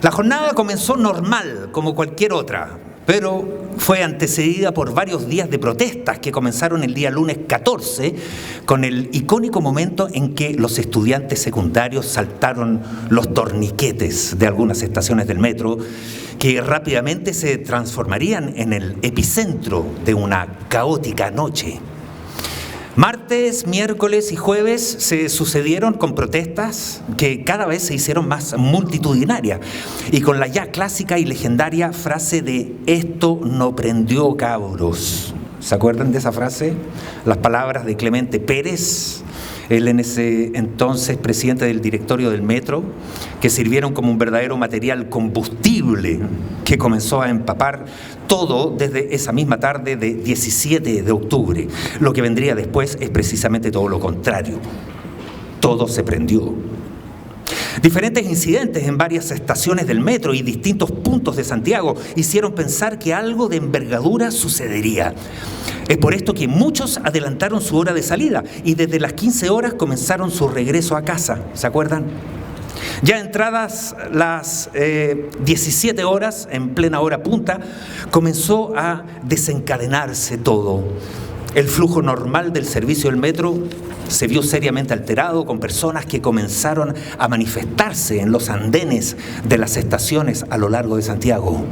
La jornada comenzó normal, como cualquier otra, pero fue antecedida por varios días de protestas que comenzaron el día lunes 14 con el icónico momento en que los estudiantes secundarios saltaron los torniquetes de algunas estaciones del metro que rápidamente se transformarían en el epicentro de una caótica noche. Martes, miércoles y jueves se sucedieron con protestas que cada vez se hicieron más multitudinarias y con la ya clásica y legendaria frase de "esto no prendió, cabros". ¿Se acuerdan de esa frase? Las palabras de Clemente Pérez, él en ese entonces presidente del directorio del metro, que sirvieron como un verdadero material combustible que comenzó a empapar todo desde esa misma tarde de 17 de octubre. Lo que vendría después es precisamente todo lo contrario. Todo se prendió. Diferentes incidentes en varias estaciones del metro y distintos puntos de Santiago hicieron pensar que algo de envergadura sucedería. Es por esto que muchos adelantaron su hora de salida y desde las 15 horas comenzaron su regreso a casa. ¿Se acuerdan? Ya entradas las 17 horas, en plena hora punta, comenzó a desencadenarse todo. El flujo normal del servicio del metro se vio seriamente alterado, con personas que comenzaron a manifestarse en los andenes de las estaciones a lo largo de Santiago.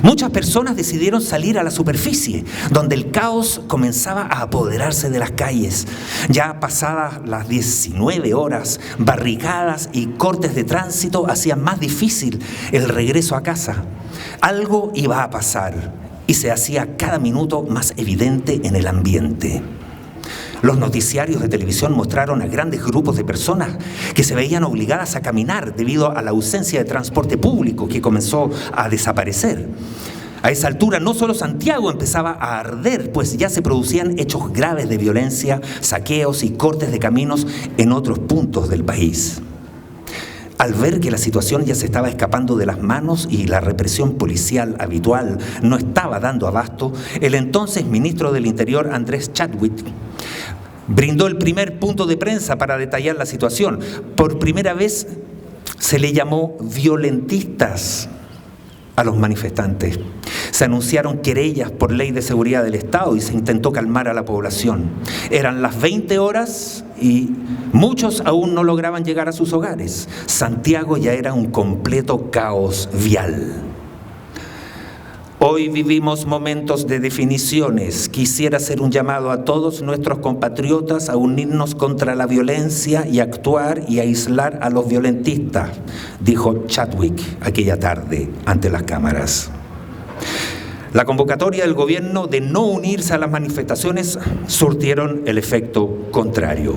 Muchas personas decidieron salir a la superficie, donde el caos comenzaba a apoderarse de las calles. Ya pasadas las 19 horas, barricadas y cortes de tránsito hacían más difícil el regreso a casa. Algo iba a pasar y se hacía cada minuto más evidente en el ambiente. Los noticiarios de televisión mostraron a grandes grupos de personas que se veían obligadas a caminar debido a la ausencia de transporte público que comenzó a desaparecer. A esa altura no solo Santiago empezaba a arder, pues ya se producían hechos graves de violencia, saqueos y cortes de caminos en otros puntos del país. Al ver que la situación ya se estaba escapando de las manos y la represión policial habitual no estaba dando abasto, el entonces ministro del Interior, Andrés Chadwick, brindó el primer punto de prensa para detallar la situación. Por primera vez se le llamó violentistas a los manifestantes. Se anunciaron querellas por ley de seguridad del Estado y se intentó calmar a la población. Eran las 20 horas y muchos aún no lograban llegar a sus hogares. Santiago ya era un completo caos vial. Hoy vivimos momentos de definiciones. Quisiera hacer un llamado a todos nuestros compatriotas a unirnos contra la violencia y actuar y aislar a los violentistas, dijo Chadwick aquella tarde ante las cámaras. La convocatoria del gobierno de no unirse a las manifestaciones surtieron el efecto contrario.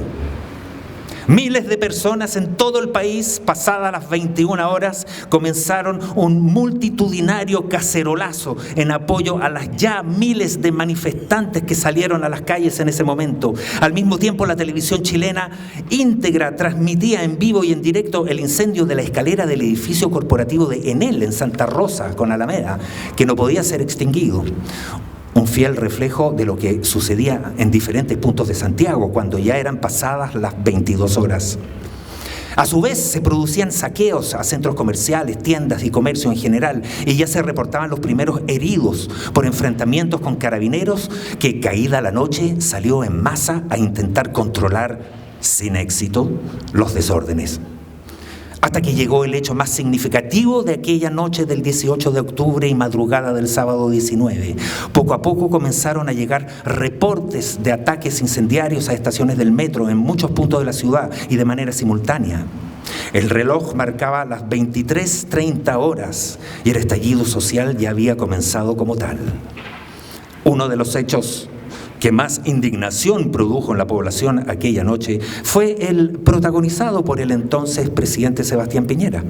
Miles de personas en todo el país, pasadas las 21 horas, comenzaron un multitudinario cacerolazo en apoyo a las ya miles de manifestantes que salieron a las calles en ese momento. Al mismo tiempo, la televisión chilena íntegra transmitía en vivo y en directo el incendio de la escalera del edificio corporativo de Enel en Santa Rosa, con Alameda, que no podía ser extinguido. Un fiel reflejo de lo que sucedía en diferentes puntos de Santiago cuando ya eran pasadas las 22 horas. A su vez, se producían saqueos a centros comerciales, tiendas y comercio en general, y ya se reportaban los primeros heridos por enfrentamientos con carabineros que, caída la noche, salió en masa a intentar controlar, sin éxito, los desórdenes. Hasta que llegó el hecho más significativo de aquella noche del 18 de octubre y madrugada del sábado 19. Poco a poco comenzaron a llegar reportes de ataques incendiarios a estaciones del metro en muchos puntos de la ciudad y de manera simultánea. El reloj marcaba las 23:30 horas y el estallido social ya había comenzado como tal. Uno de los hechos que más indignación produjo en la población aquella noche fue el protagonizado por el entonces presidente Sebastián Piñera.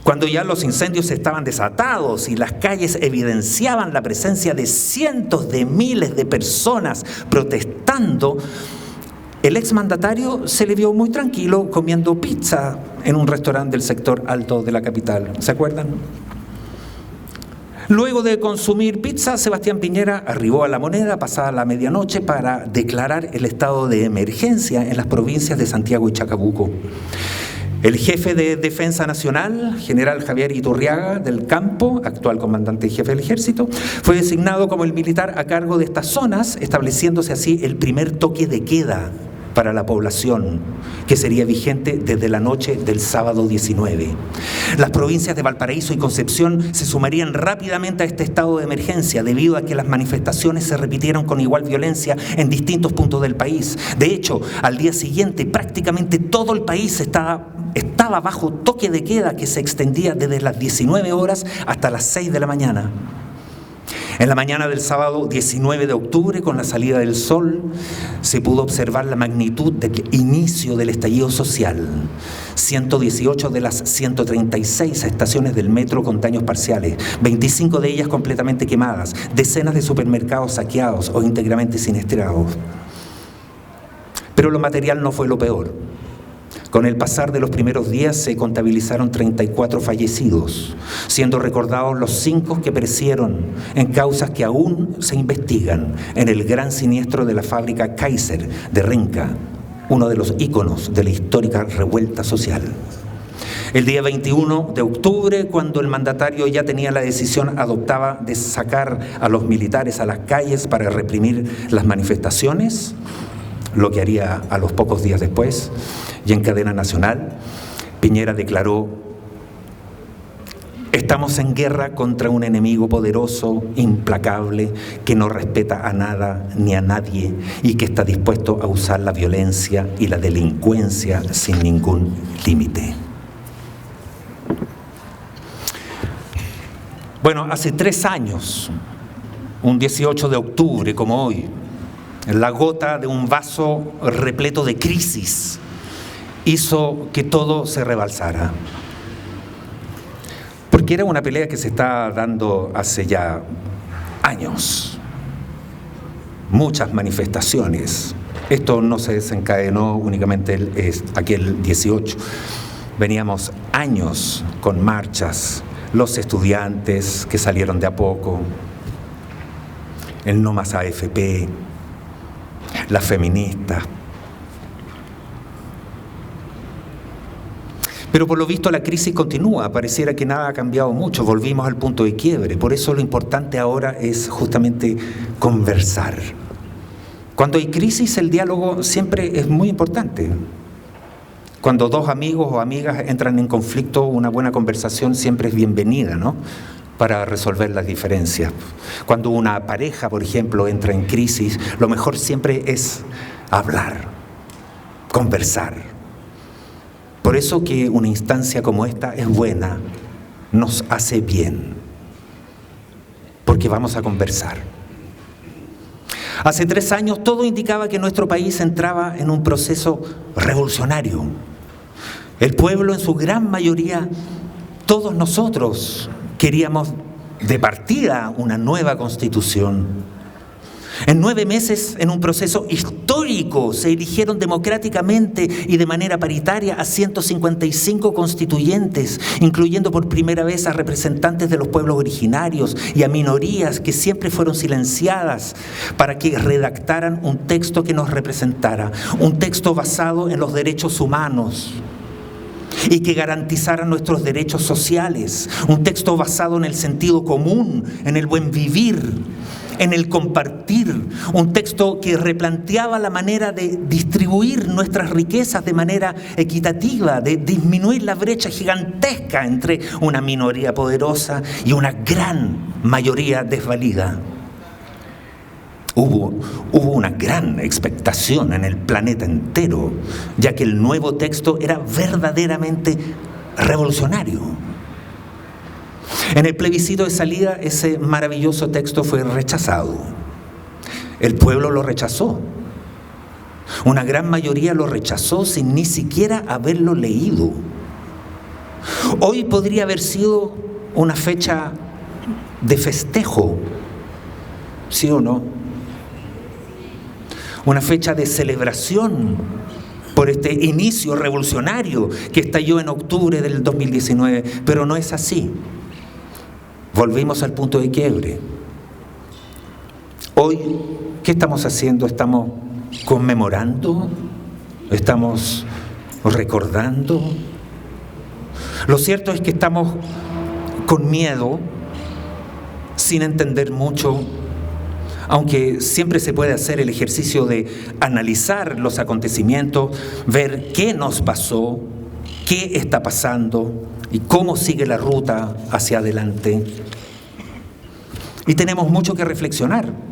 Cuando ya los incendios estaban desatados y las calles evidenciaban la presencia de cientos de miles de personas protestando, el exmandatario se le vio muy tranquilo comiendo pizza en un restaurante del sector alto de la capital. ¿Se acuerdan? Luego de consumir pizza, Sebastián Piñera arribó a La Moneda pasada la medianoche para declarar el estado de emergencia en las provincias de Santiago y Chacabuco. El jefe de Defensa Nacional, general Javier Iturriaga del Campo, actual comandante y jefe del ejército, fue designado como el militar a cargo de estas zonas, estableciéndose así el primer toque de queda para la población, que sería vigente desde la noche del sábado 19. Las provincias de Valparaíso y Concepción se sumarían rápidamente a este estado de emergencia debido a que las manifestaciones se repitieron con igual violencia en distintos puntos del país. De hecho, al día siguiente prácticamente todo el país estaba bajo toque de queda que se extendía desde las 19 horas hasta las 6 de la mañana. En la mañana del sábado 19 de octubre, con la salida del sol, se pudo observar la magnitud del inicio del estallido social. 118 de las 136 estaciones del metro con daños parciales, 25 de ellas completamente quemadas, decenas de supermercados saqueados o íntegramente siniestrados. Pero lo material no fue lo peor. Con el pasar de los primeros días se contabilizaron 34 fallecidos, siendo recordados los 5 que perecieron en causas que aún se investigan en el gran siniestro de la fábrica Kaiser de Renca, uno de los íconos de la histórica revuelta social. El día 21 de octubre, cuando el mandatario ya tenía la decisión adoptada de sacar a los militares a las calles para reprimir las manifestaciones, lo que haría a los pocos días después, y en cadena nacional, Piñera declaró: estamos en guerra contra un enemigo poderoso, implacable, que no respeta a nada ni a nadie y que está dispuesto a usar la violencia y la delincuencia sin ningún límite. Bueno, hace 3 años, un 18 de octubre como hoy, la gota de un vaso repleto de crisis hizo que todo se rebalsara. Porque era una pelea que se está dando hace ya años. Muchas manifestaciones. Esto no se desencadenó únicamente aquel 18. Veníamos años con marchas, los estudiantes que salieron de a poco, el no más AFP, las feministas. Pero por lo visto la crisis continúa, pareciera que nada ha cambiado mucho, volvimos al punto de quiebre. Por eso lo importante ahora es justamente conversar. Cuando hay crisis, el diálogo siempre es muy importante. Cuando 2 amigos o amigas entran en conflicto, una buena conversación siempre es bienvenida, ¿no?, para resolver las diferencias. Cuando una pareja, por ejemplo, entra en crisis, lo mejor siempre es hablar, conversar. Por eso que una instancia como esta es buena, nos hace bien, porque vamos a conversar. Hace 3 años todo indicaba que nuestro país entraba en un proceso revolucionario. El pueblo, en su gran mayoría, todos nosotros queríamos de partida una nueva constitución. En 9 meses, en un proceso histórico, se eligieron democráticamente y de manera paritaria a 155 constituyentes, incluyendo por primera vez a representantes de los pueblos originarios y a minorías que siempre fueron silenciadas, para que redactaran un texto que nos representara, un texto basado en los derechos humanos y que garantizara nuestros derechos sociales, un texto basado en el sentido común, en el buen vivir, en el compartir, un texto que replanteaba la manera de distribuir nuestras riquezas de manera equitativa, de disminuir la brecha gigantesca entre una minoría poderosa y una gran mayoría desvalida. Hubo una gran expectación en el planeta entero, ya que el nuevo texto era verdaderamente revolucionario. En el plebiscito de salida, ese maravilloso texto fue rechazado. El pueblo lo rechazó. Una gran mayoría lo rechazó sin ni siquiera haberlo leído. Hoy podría haber sido una fecha de festejo, ¿sí o no? Una fecha de celebración por este inicio revolucionario que estalló en octubre del 2019, pero no es así. Volvimos al punto de quiebre. Hoy, ¿qué estamos haciendo? ¿Estamos conmemorando? ¿Estamos recordando? Lo cierto es que estamos con miedo, sin entender mucho, aunque siempre se puede hacer el ejercicio de analizar los acontecimientos, ver qué nos pasó, qué está pasando y cómo sigue la ruta hacia adelante. Y tenemos mucho que reflexionar.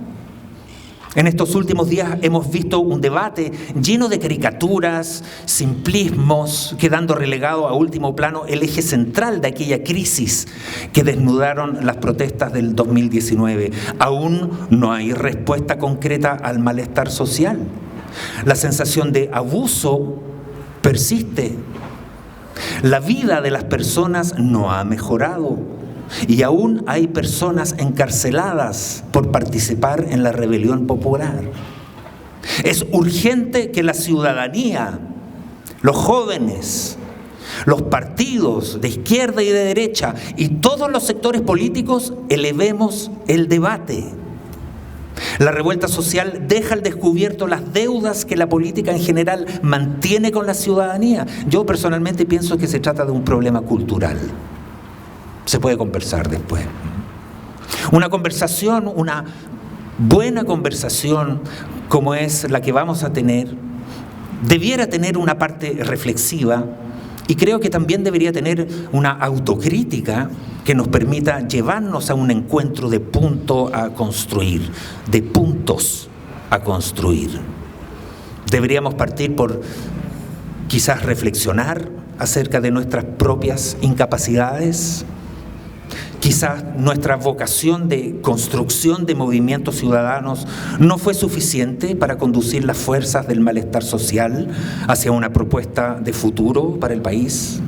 En estos últimos días hemos visto un debate lleno de caricaturas, simplismos, quedando relegado a último plano el eje central de aquella crisis que desnudaron las protestas del 2019. Aún no hay respuesta concreta al malestar social. La sensación de abuso persiste. La vida de las personas no ha mejorado. Y aún hay personas encarceladas por participar en la rebelión popular. Es urgente que la ciudadanía, los jóvenes, los partidos de izquierda y de derecha y todos los sectores políticos elevemos el debate. La revuelta social deja al descubierto las deudas que la política en general mantiene con la ciudadanía. Yo personalmente pienso que se trata de un problema cultural. Se puede conversar después. Una conversación, una buena conversación como es la que vamos a tener, debiera tener una parte reflexiva y creo que también debería tener una autocrítica que nos permita llevarnos a un encuentro de punto a construir, de puntos a construir. Deberíamos partir por quizás reflexionar acerca de nuestras propias incapacidades. Quizás nuestra vocación de construcción de movimientos ciudadanos no fue suficiente para conducir las fuerzas del malestar social hacia una propuesta de futuro para el país.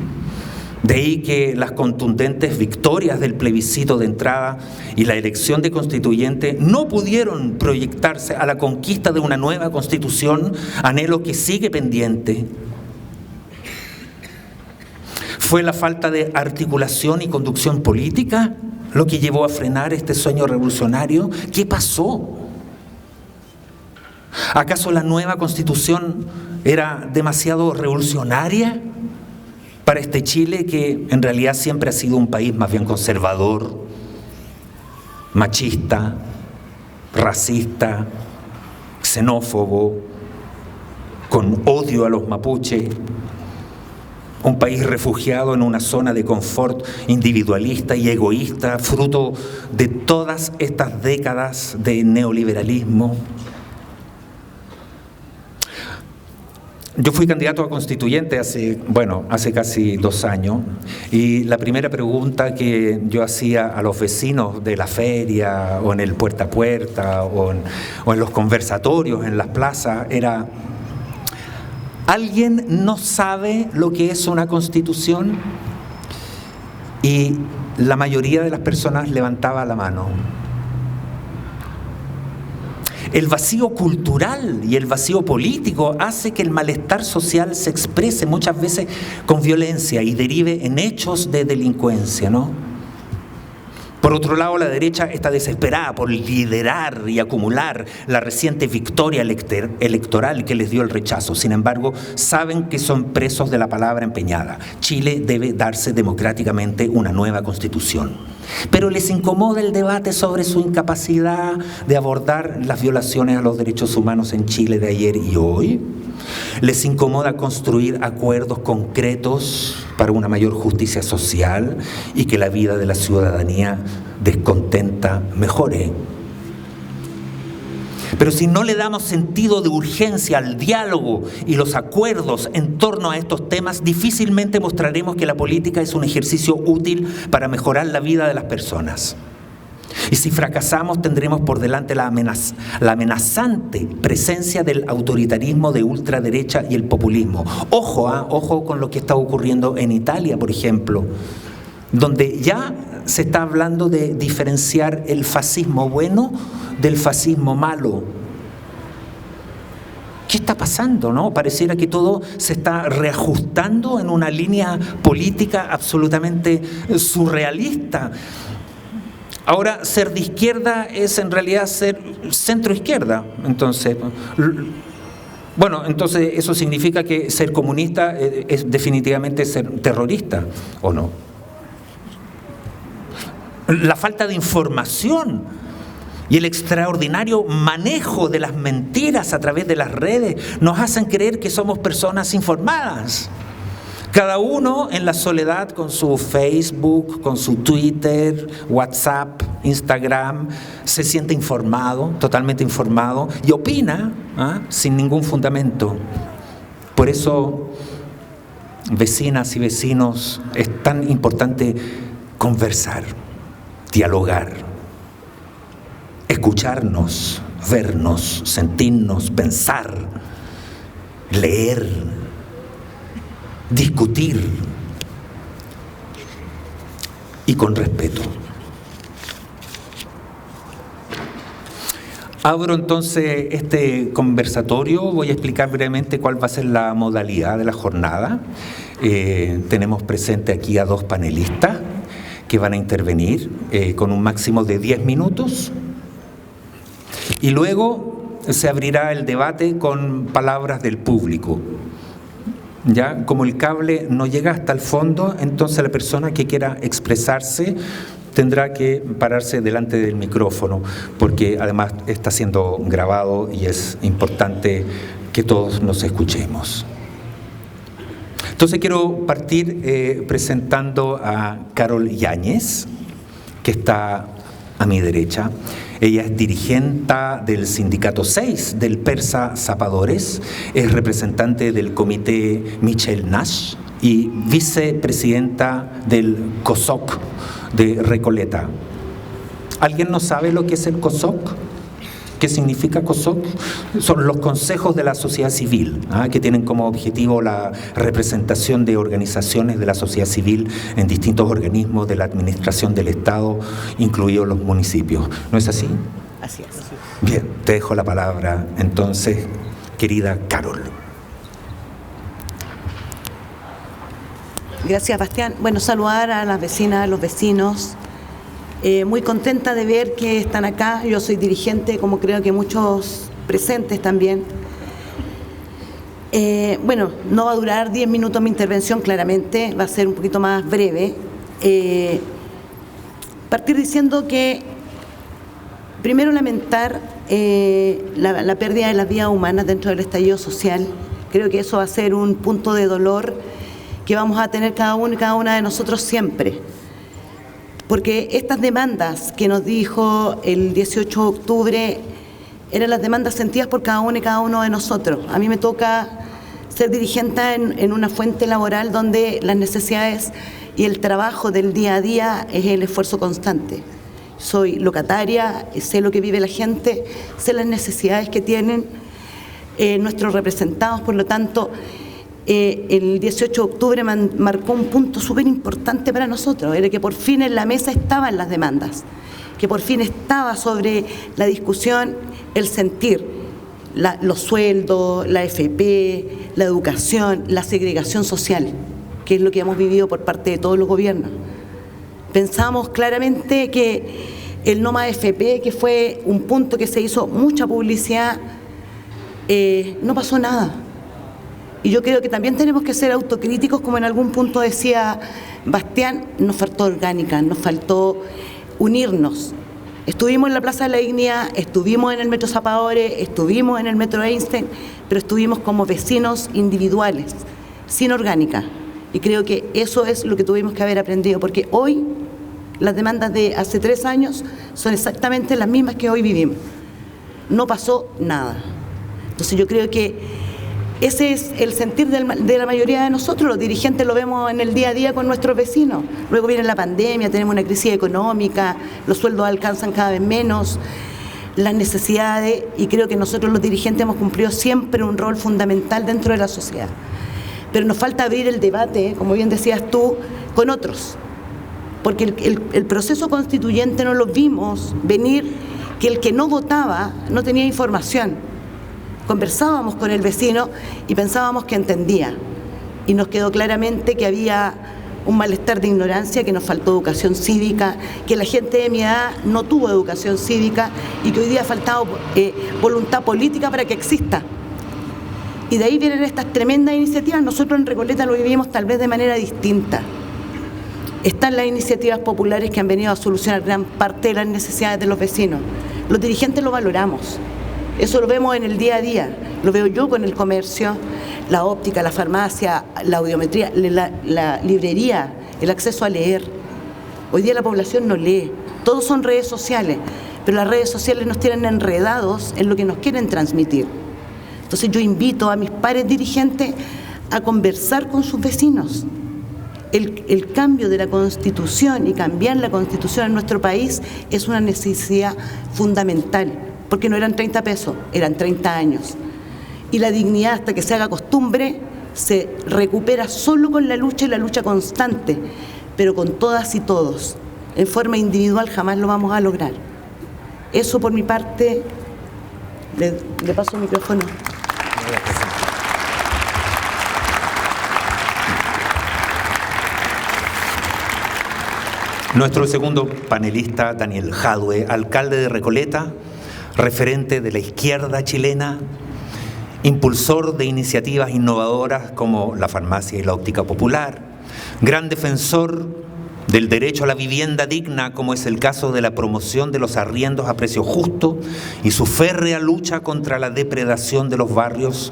De ahí que las contundentes victorias del plebiscito de entrada y la elección de constituyente no pudieron proyectarse a la conquista de una nueva constitución, anhelo que sigue pendiente. ¿Fue la falta de articulación y conducción política lo que llevó a frenar este sueño revolucionario? ¿Qué pasó? ¿Acaso la nueva Constitución era demasiado revolucionaria para este Chile que en realidad siempre ha sido un país más bien conservador, machista, racista, xenófobo, con odio a los mapuches? Un país refugiado en una zona de confort individualista y egoísta, fruto de todas estas décadas de neoliberalismo. Yo fui candidato a constituyente hace casi 2 años y la primera pregunta que yo hacía a los vecinos de la feria o en el puerta a puerta o en los conversatorios en las plazas era: ¿alguien no sabe lo que es una constitución? Y la mayoría de las personas levantaba la mano. El vacío cultural y el vacío político hace que el malestar social se exprese muchas veces con violencia y derive en hechos de delincuencia, ¿no? Por otro lado, la derecha está desesperada por liderar y acumular la reciente victoria electoral que les dio el rechazo. Sin embargo, saben que son presos de la palabra empeñada. Chile debe darse democráticamente una nueva constitución. Pero les incomoda el debate sobre su incapacidad de abordar las violaciones a los derechos humanos en Chile de ayer y hoy. Les incomoda construir acuerdos concretos para una mayor justicia social y que la vida de la ciudadanía descontenta mejore. Pero si no le damos sentido de urgencia al diálogo y los acuerdos en torno a estos temas, difícilmente mostraremos que la política es un ejercicio útil para mejorar la vida de las personas. Y si fracasamos, tendremos por delante la amenazante presencia del autoritarismo de ultraderecha y el populismo. Ojo con lo que está ocurriendo en Italia, por ejemplo, donde ya se está hablando de diferenciar el fascismo bueno del fascismo malo. ¿Qué está pasando, no? Pareciera que todo se está reajustando en una línea política absolutamente surrealista. Ahora, ser de izquierda es en realidad ser centro-izquierda. Entonces, Bueno, entonces eso significa que ser comunista es definitivamente ser terrorista, ¿o no? La falta de información y el extraordinario manejo de las mentiras a través de las redes nos hacen creer que somos personas informadas. Cada uno en la soledad con su Facebook, con su Twitter, WhatsApp, Instagram, se siente informado, totalmente informado, y opina sin ningún fundamento. Por eso, vecinas y vecinos, es tan importante conversar, dialogar, escucharnos, vernos, sentirnos, pensar, leer, discutir y con respeto. Abro entonces este conversatorio, voy a explicar brevemente cuál va a ser la modalidad de la jornada. Tenemos presente aquí a 2 panelistas que van a intervenir con un máximo de 10 minutos y luego se abrirá el debate con palabras del público. Ya, como el cable no llega hasta el fondo, entonces la persona que quiera expresarse tendrá que pararse delante del micrófono, porque además está siendo grabado y es importante que todos nos escuchemos. Entonces quiero partir presentando a Carol Yáñez, que está a mi derecha. Ella es dirigente del Sindicato 6 del Persa Zapadores, es representante del Comité Michel Nash y vicepresidenta del COSOC de Recoleta. ¿Alguien no sabe lo que es el COSOC? ¿Qué significa COSOC? Son los consejos de la sociedad civil, que tienen como objetivo la representación de organizaciones de la sociedad civil en distintos organismos de la administración del Estado, incluidos los municipios. ¿No es así? Así es. Bien, te dejo la palabra entonces, querida Carol. Gracias, Bastián. Bueno, saludar a las vecinas, a los vecinos. Muy contenta de ver que están acá. Yo soy dirigente, como creo que muchos presentes también. Bueno, no va a durar 10 minutos mi intervención, claramente, va a ser un poquito más breve. Partir diciendo que, primero, lamentar la pérdida de las vidas humanas dentro del estallido social. Creo que eso va a ser un punto de dolor que vamos a tener cada uno y cada una de nosotros siempre. Porque estas demandas que nos dijo el 18 de octubre eran las demandas sentidas por cada uno y cada uno de nosotros. A mí me toca ser dirigente en una fuente laboral donde las necesidades y el trabajo del día a día es el esfuerzo constante. Soy locataria, sé lo que vive la gente, sé las necesidades que tienen nuestros representados, por lo tanto, el 18 de octubre marcó un punto súper importante para nosotros, era que por fin en la mesa estaban las demandas, que por fin estaba sobre la discusión el sentir, los sueldos, la AFP, la educación, la segregación social, que es lo que hemos vivido por parte de todos los gobiernos. Pensamos claramente que el no más AFP, que fue un punto que se hizo mucha publicidad, no pasó nada. Y yo creo que también tenemos que ser autocríticos, como en algún punto decía Bastián, nos faltó orgánica, nos faltó unirnos. Estuvimos en la Plaza de la Dignidad, estuvimos en el Metro Zapadores, estuvimos en el Metro Einstein, pero estuvimos como vecinos individuales, sin orgánica. Y creo que eso es lo que tuvimos que haber aprendido, porque hoy las demandas de hace 3 años son exactamente las mismas que hoy vivimos. No pasó nada. Entonces yo creo que ese es el sentir de la mayoría de nosotros, los dirigentes lo vemos en el día a día con nuestros vecinos. Luego viene la pandemia, tenemos una crisis económica, los sueldos alcanzan cada vez menos, las necesidades, y creo que nosotros los dirigentes hemos cumplido siempre un rol fundamental dentro de la sociedad. Pero nos falta abrir el debate, como bien decías tú, con otros, porque el proceso constituyente no lo vimos venir, que el que no votaba no tenía información. Conversábamos con el vecino y pensábamos que entendía. Y nos quedó claramente que había un malestar de ignorancia, que nos faltó educación cívica, que la gente de mi edad no tuvo educación cívica y que hoy día ha faltado voluntad política para que exista. Y de ahí vienen estas tremendas iniciativas. Nosotros en Recoleta lo vivimos tal vez de manera distinta. Están las iniciativas populares que han venido a solucionar gran parte de las necesidades de los vecinos. Los dirigentes lo valoramos. Eso lo vemos en el día a día. Lo veo yo con el comercio, la óptica, la farmacia, la audiometría, la librería, el acceso a leer. Hoy día la población no lee. Todos son redes sociales, pero las redes sociales nos tienen enredados en lo que nos quieren transmitir. Entonces yo invito a mis pares dirigentes a conversar con sus vecinos. El cambio de la Constitución y cambiar la Constitución en nuestro país es una necesidad fundamental, porque no eran 30 pesos, eran 30 años. Y la dignidad, hasta que se haga costumbre, se recupera solo con la lucha y la lucha constante, pero con todas y todos. En forma individual jamás lo vamos a lograr. Eso por mi parte, le paso el micrófono. Nuestro segundo panelista, Daniel Jadue, alcalde de Recoleta, referente de la izquierda chilena, impulsor de iniciativas innovadoras como la farmacia y la óptica popular, gran defensor del derecho a la vivienda digna, como es el caso de la promoción de los arriendos a precio justo y su férrea lucha contra la depredación de los barrios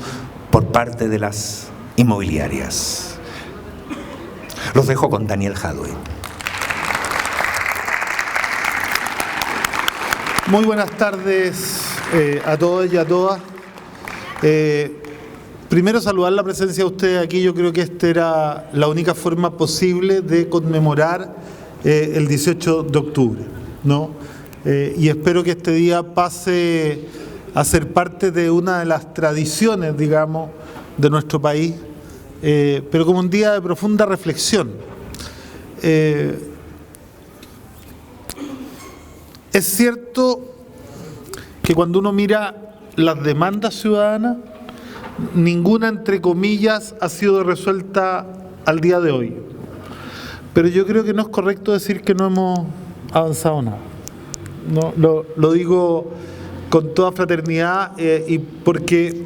por parte de las inmobiliarias. Los dejo con Daniel Jadue. Muy buenas tardes a todos y a todas. Primero saludar la presencia de ustedes aquí. Yo creo que esta era la única forma posible de conmemorar el 18 de octubre, ¿no? Y espero que este día pase a ser parte de una de las tradiciones, digamos, de nuestro país, pero como un día de profunda reflexión. Es cierto que cuando uno mira las demandas ciudadanas, ninguna, entre comillas, ha sido resuelta al día de hoy. Pero yo creo que no es correcto decir que no hemos avanzado nada. No, lo digo con toda fraternidad y porque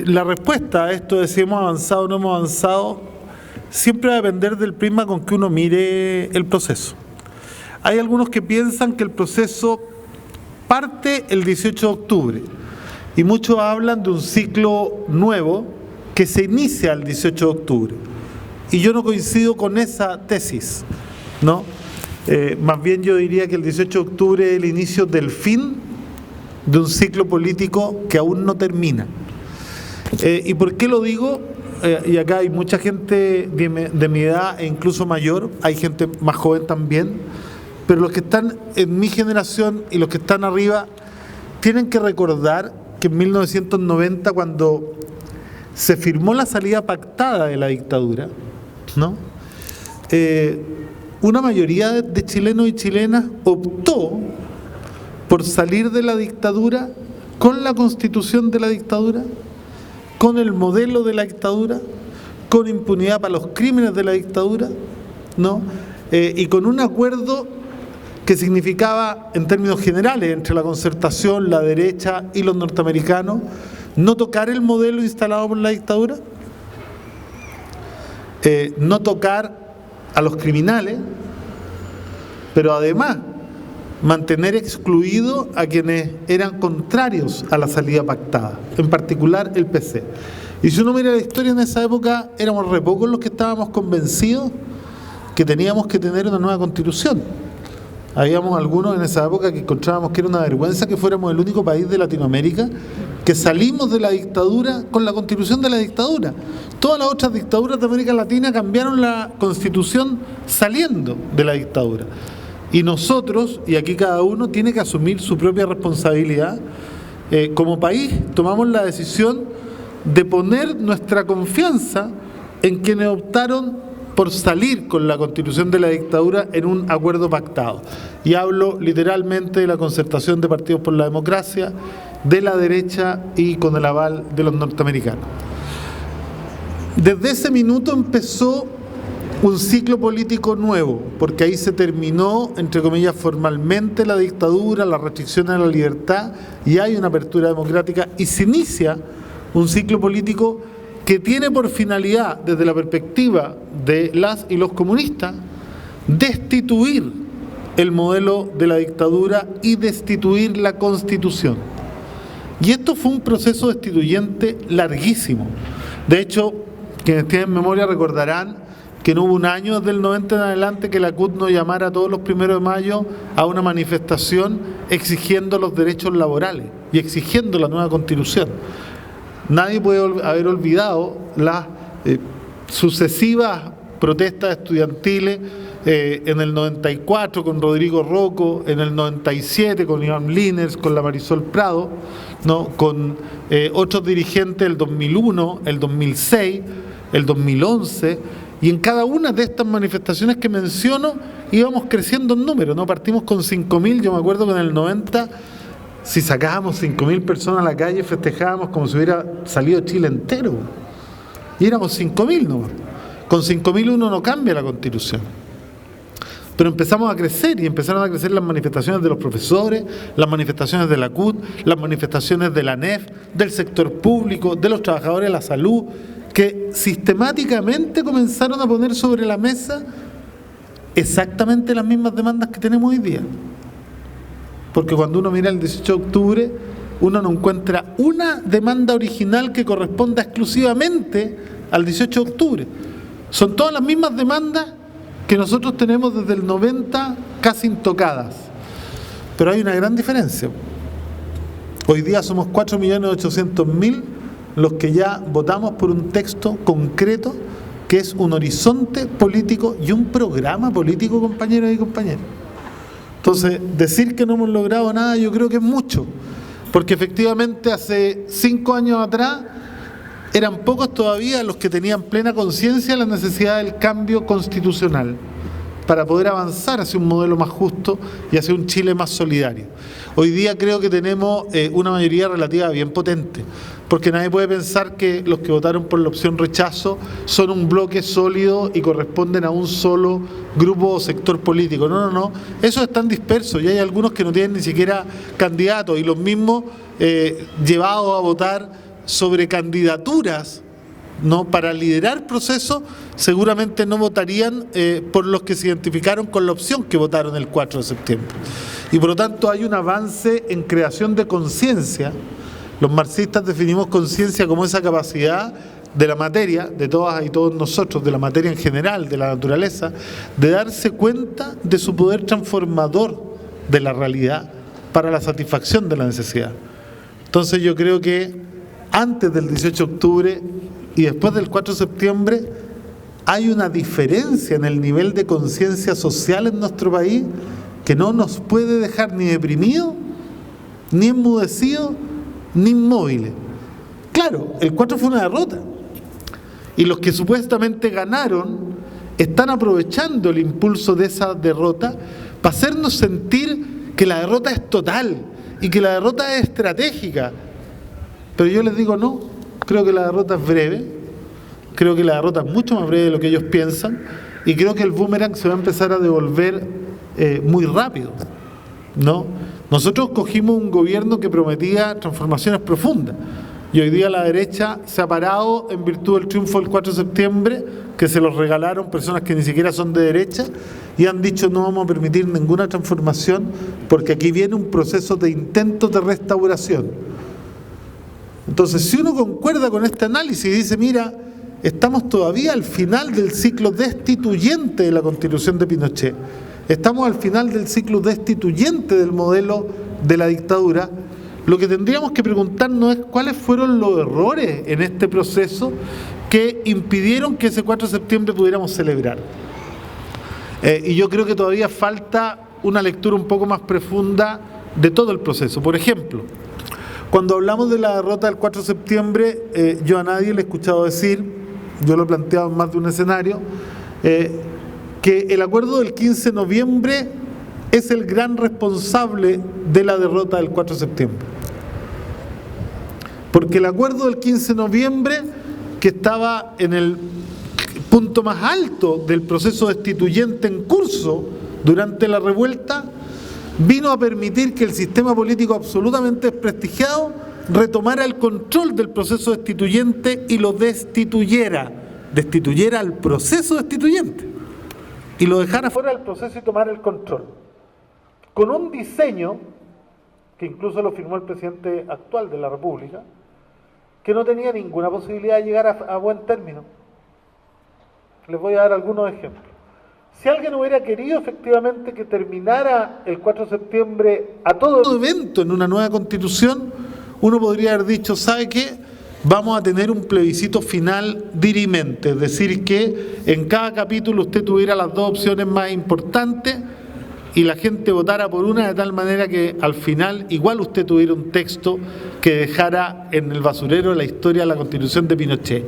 la respuesta a esto de si hemos avanzado o no hemos avanzado siempre va a depender del prisma con que uno mire el proceso. Hay algunos que piensan que el proceso parte el 18 de octubre y muchos hablan de un ciclo nuevo que se inicia el 18 de octubre. Y yo no coincido con esa tesis, ¿no? Más bien yo diría que el 18 de octubre es el inicio del fin de un ciclo político que aún no termina. ¿Y por qué lo digo? Y acá hay mucha gente de mi edad e incluso mayor, hay gente más joven también, pero los que están en mi generación y los que están arriba tienen que recordar que en 1990, cuando se firmó la salida pactada de la dictadura, ¿no? Una mayoría de chilenos y chilenas optó por salir de la dictadura con la constitución de la dictadura, con el modelo de la dictadura, con impunidad para los crímenes de la dictadura, ¿no? Y con un acuerdo que significaba, en términos generales, entre la concertación, la derecha y los norteamericanos, no tocar el modelo instalado por la dictadura, no tocar a los criminales, pero además mantener excluido a quienes eran contrarios a la salida pactada, en particular el PC. Y si uno mira la historia, en esa época éramos re pocos los que estábamos convencidos que teníamos que tener una nueva constitución. Habíamos algunos en esa época que encontrábamos que era una vergüenza que fuéramos el único país de Latinoamérica que salimos de la dictadura con la constitución de la dictadura. Todas las otras dictaduras de América Latina cambiaron la constitución saliendo de la dictadura. Y nosotros, y aquí cada uno tiene que asumir su propia responsabilidad, como país tomamos la decisión de poner nuestra confianza en quienes optaron por salir con la constitución de la dictadura en un acuerdo pactado. Y hablo literalmente de la concertación de partidos por la democracia, de la derecha y con el aval de los norteamericanos. Desde ese minuto empezó un ciclo político nuevo, porque ahí se terminó, entre comillas, formalmente la dictadura, las restricciones a la libertad, y hay una apertura democrática, y se inicia un ciclo político que tiene por finalidad, desde la perspectiva de las y los comunistas, destituir el modelo de la dictadura y destituir la Constitución. Y esto fue un proceso destituyente larguísimo. De hecho, quienes tienen memoria recordarán que no hubo un año desde el 90 en adelante que la CUT no llamara a todos los 1 de mayo a una manifestación exigiendo los derechos laborales y exigiendo la nueva Constitución. Nadie puede haber olvidado las sucesivas protestas estudiantiles en el 94 con Rodrigo Rocco, en el 97 con Iván Lliners, con la Marisol Prado, ¿no? Con otros dirigentes el 2001, el 2006, el 2011, y en cada una de estas manifestaciones que menciono íbamos creciendo en número, ¿no? Partimos con 5.000, yo me acuerdo que en el 90, si sacábamos 5.000 personas a la calle, festejábamos como si hubiera salido Chile entero, y éramos 5.000 nomás. Con 5.000 uno no cambia la Constitución. Pero empezamos a crecer y empezaron a crecer las manifestaciones de los profesores, las manifestaciones de la CUT, las manifestaciones de la ANEF, del sector público, de los trabajadores de la salud, que sistemáticamente comenzaron a poner sobre la mesa exactamente las mismas demandas que tenemos hoy día. Porque cuando uno mira el 18 de octubre, uno no encuentra una demanda original que corresponda exclusivamente al 18 de octubre. Son todas las mismas demandas que nosotros tenemos desde el 90 casi intocadas. Pero hay una gran diferencia. Hoy día somos 4.800.000 los que ya votamos por un texto concreto que es un horizonte político y un programa político, compañeros y compañeras. Entonces, decir que no hemos logrado nada yo creo que es mucho, porque efectivamente hace 5 años atrás eran pocos todavía los que tenían plena conciencia de la necesidad del cambio constitucional para poder avanzar hacia un modelo más justo y hacia un Chile más solidario. Hoy día creo que tenemos una mayoría relativa bien potente, porque nadie puede pensar que los que votaron por la opción rechazo son un bloque sólido y corresponden a un solo grupo o sector político. No. Esos están dispersos y hay algunos que no tienen ni siquiera candidatos y los mismos llevados a votar sobre candidaturas, ¿no?, para liderar procesos, seguramente no votarían por los que se identificaron con la opción que votaron el 4 de septiembre. Y por lo tanto hay un avance en creación de conciencia. Los marxistas definimos conciencia como esa capacidad de la materia, de todas y todos nosotros, de la materia en general, de la naturaleza, de darse cuenta de su poder transformador de la realidad para la satisfacción de la necesidad. Entonces yo creo que antes del 18 de octubre y después del 4 de septiembre hay una diferencia en el nivel de conciencia social en nuestro país que no nos puede dejar ni deprimidos, ni enmudecidos, ni inmóviles. Claro, el 4 fue una derrota y los que supuestamente ganaron están aprovechando el impulso de esa derrota para hacernos sentir que la derrota es total y que la derrota es estratégica. Pero yo les digo no, creo que la derrota es breve, creo que la derrota es mucho más breve de lo que ellos piensan y creo que el boomerang se va a empezar a devolver muy rápido, ¿no? Nosotros cogimos un gobierno que prometía transformaciones profundas y hoy día la derecha se ha parado en virtud del triunfo del 4 de septiembre, que se los regalaron personas que ni siquiera son de derecha y han dicho no vamos a permitir ninguna transformación porque aquí viene un proceso de intentos de restauración. Entonces, si uno concuerda con este análisis y dice, mira, estamos todavía al final del ciclo destituyente de la Constitución de Pinochet, estamos al final del ciclo destituyente del modelo de la dictadura, lo que tendríamos que preguntarnos es cuáles fueron los errores en este proceso que impidieron que ese 4 de septiembre pudiéramos celebrar. Y yo creo que todavía falta una lectura un poco más profunda de todo el proceso. Por ejemplo, cuando hablamos de la derrota del 4 de septiembre, yo a nadie le he escuchado decir, yo lo he planteado en más de un escenario, que el acuerdo del 15 de noviembre es el gran responsable de la derrota del 4 de septiembre. Porque el acuerdo del 15 de noviembre, que estaba en el punto más alto del proceso destituyente en curso durante la revuelta, vino a permitir que el sistema político absolutamente desprestigiado retomara el control del proceso destituyente y lo destituyera al proceso destituyente y lo dejara fuera del proceso y tomara el control. Con un diseño, que incluso lo firmó el presidente actual de la República, que no tenía ninguna posibilidad de llegar a buen término. Les voy a dar algunos ejemplos. Si alguien hubiera querido efectivamente que terminara el 4 de septiembre a todo evento en una nueva constitución, uno podría haber dicho, ¿sabe qué? Vamos a tener un plebiscito final dirimente, es decir, que en cada capítulo usted tuviera las dos opciones más importantes y la gente votara por una de tal manera que al final igual usted tuviera un texto que dejara en el basurero la historia de la Constitución de Pinochet.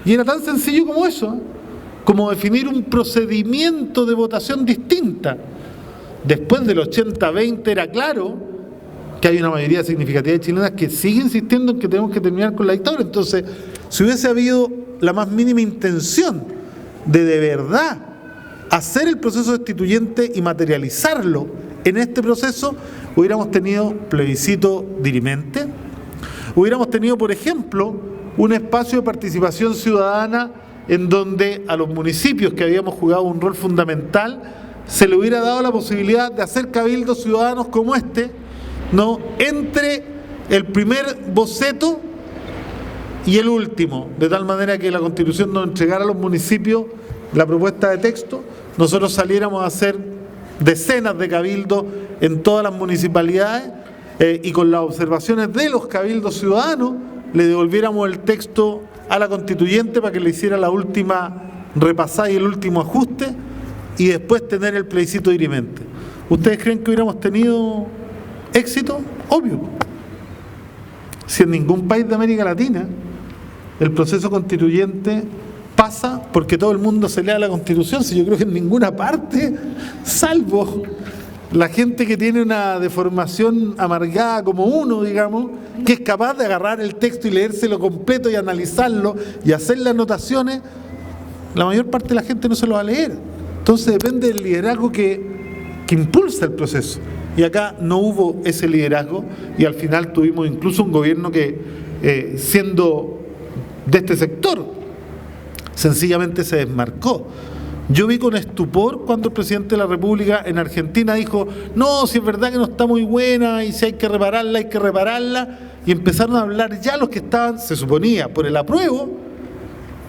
Y era tan sencillo como eso, como definir un procedimiento de votación distinta. Después del 80-20 era claro que hay una mayoría significativa de chilenas que sigue insistiendo en que tenemos que terminar con la dictadura. Entonces, si hubiese habido la más mínima intención de verdad hacer el proceso destituyente y materializarlo en este proceso, hubiéramos tenido plebiscito dirimente, hubiéramos tenido, por ejemplo, un espacio de participación ciudadana en donde a los municipios que habíamos jugado un rol fundamental se le hubiera dado la posibilidad de hacer cabildos ciudadanos como este, ¿no?, entre el primer boceto y el último, de tal manera que la Constitución nos entregara a los municipios la propuesta de texto, nosotros saliéramos a hacer decenas de cabildos en todas las municipalidades y con las observaciones de los cabildos ciudadanos le devolviéramos el texto a la constituyente para que le hiciera la última repasada y el último ajuste y después tener el plebiscito dirimente. ¿Ustedes creen que hubiéramos tenido éxito? Obvio. Si en ningún país de América Latina el proceso constituyente pasa porque todo el mundo se lea la Constitución, si yo creo que en ninguna parte, salvo la gente que tiene una deformación amargada como uno, digamos, que es capaz de agarrar el texto y leérselo completo y analizarlo y hacerle anotaciones, la mayor parte de la gente no se lo va a leer. Entonces depende del liderazgo que impulsa el proceso. Y acá no hubo ese liderazgo y al final tuvimos incluso un gobierno que, siendo de este sector, sencillamente se desmarcó. Yo vi con estupor cuando el presidente de la República en Argentina dijo, no, si es verdad que no está muy buena y si hay que repararla, y empezaron a hablar ya los que estaban, se suponía, por el apruebo,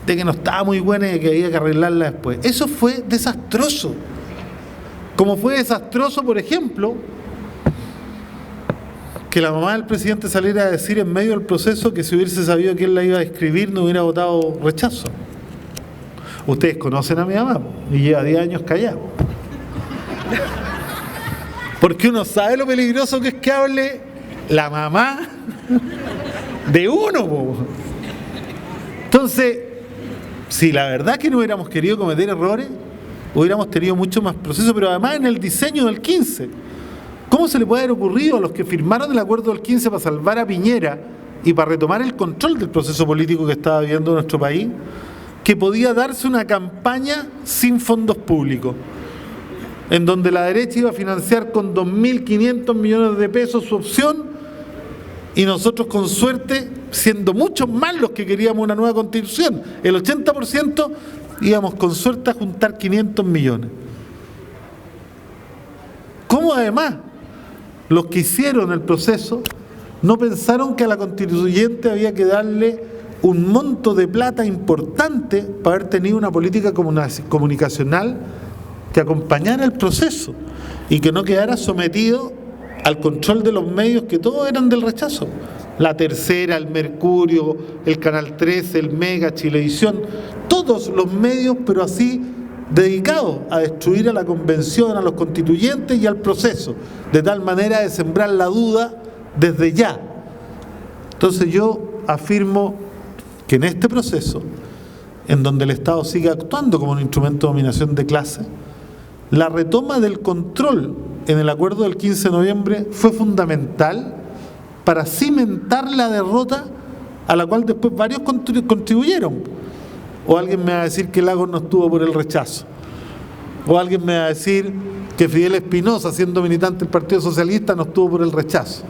de que no estaba muy buena y que había que arreglarla después. Eso fue desastroso. Como fue desastroso, por ejemplo, que la mamá del presidente saliera a decir en medio del proceso que si hubiese sabido que él la iba a escribir no hubiera votado rechazo. Ustedes conocen a mi mamá y lleva 10 años callado. Porque uno sabe lo peligroso que es que hable la mamá de uno, po. Entonces, si la verdad que no hubiéramos querido cometer errores, hubiéramos tenido mucho más proceso, pero además en el diseño del 15. ¿Cómo se le puede haber ocurrido a los que firmaron el acuerdo del 15 para salvar a Piñera y para retomar el control del proceso político que estaba viviendo nuestro país, que podía darse una campaña sin fondos públicos, en donde la derecha iba a financiar con 2.500 millones de pesos su opción y nosotros con suerte, siendo muchos más los que queríamos una nueva constitución, el 80% íbamos con suerte a juntar 500 millones? ¿Cómo además los que hicieron el proceso no pensaron que a la constituyente había que darle un monto de plata importante para haber tenido una política comunicacional que acompañara el proceso y que no quedara sometido al control de los medios que todos eran del rechazo? La Tercera, el Mercurio, el Canal 13, el Mega, Chilevisión, todos los medios, pero así dedicados a destruir a la convención, a los constituyentes y al proceso, de tal manera de sembrar la duda desde ya. Entonces yo afirmo que en este proceso, en donde el Estado sigue actuando como un instrumento de dominación de clase, la retoma del control en el acuerdo del 15 de noviembre fue fundamental para cimentar la derrota a la cual después varios contribuyeron. O alguien me va a decir que Lagos no estuvo por el rechazo. O alguien me va a decir que Fidel Espinosa, siendo militante del Partido Socialista, no estuvo por el rechazo.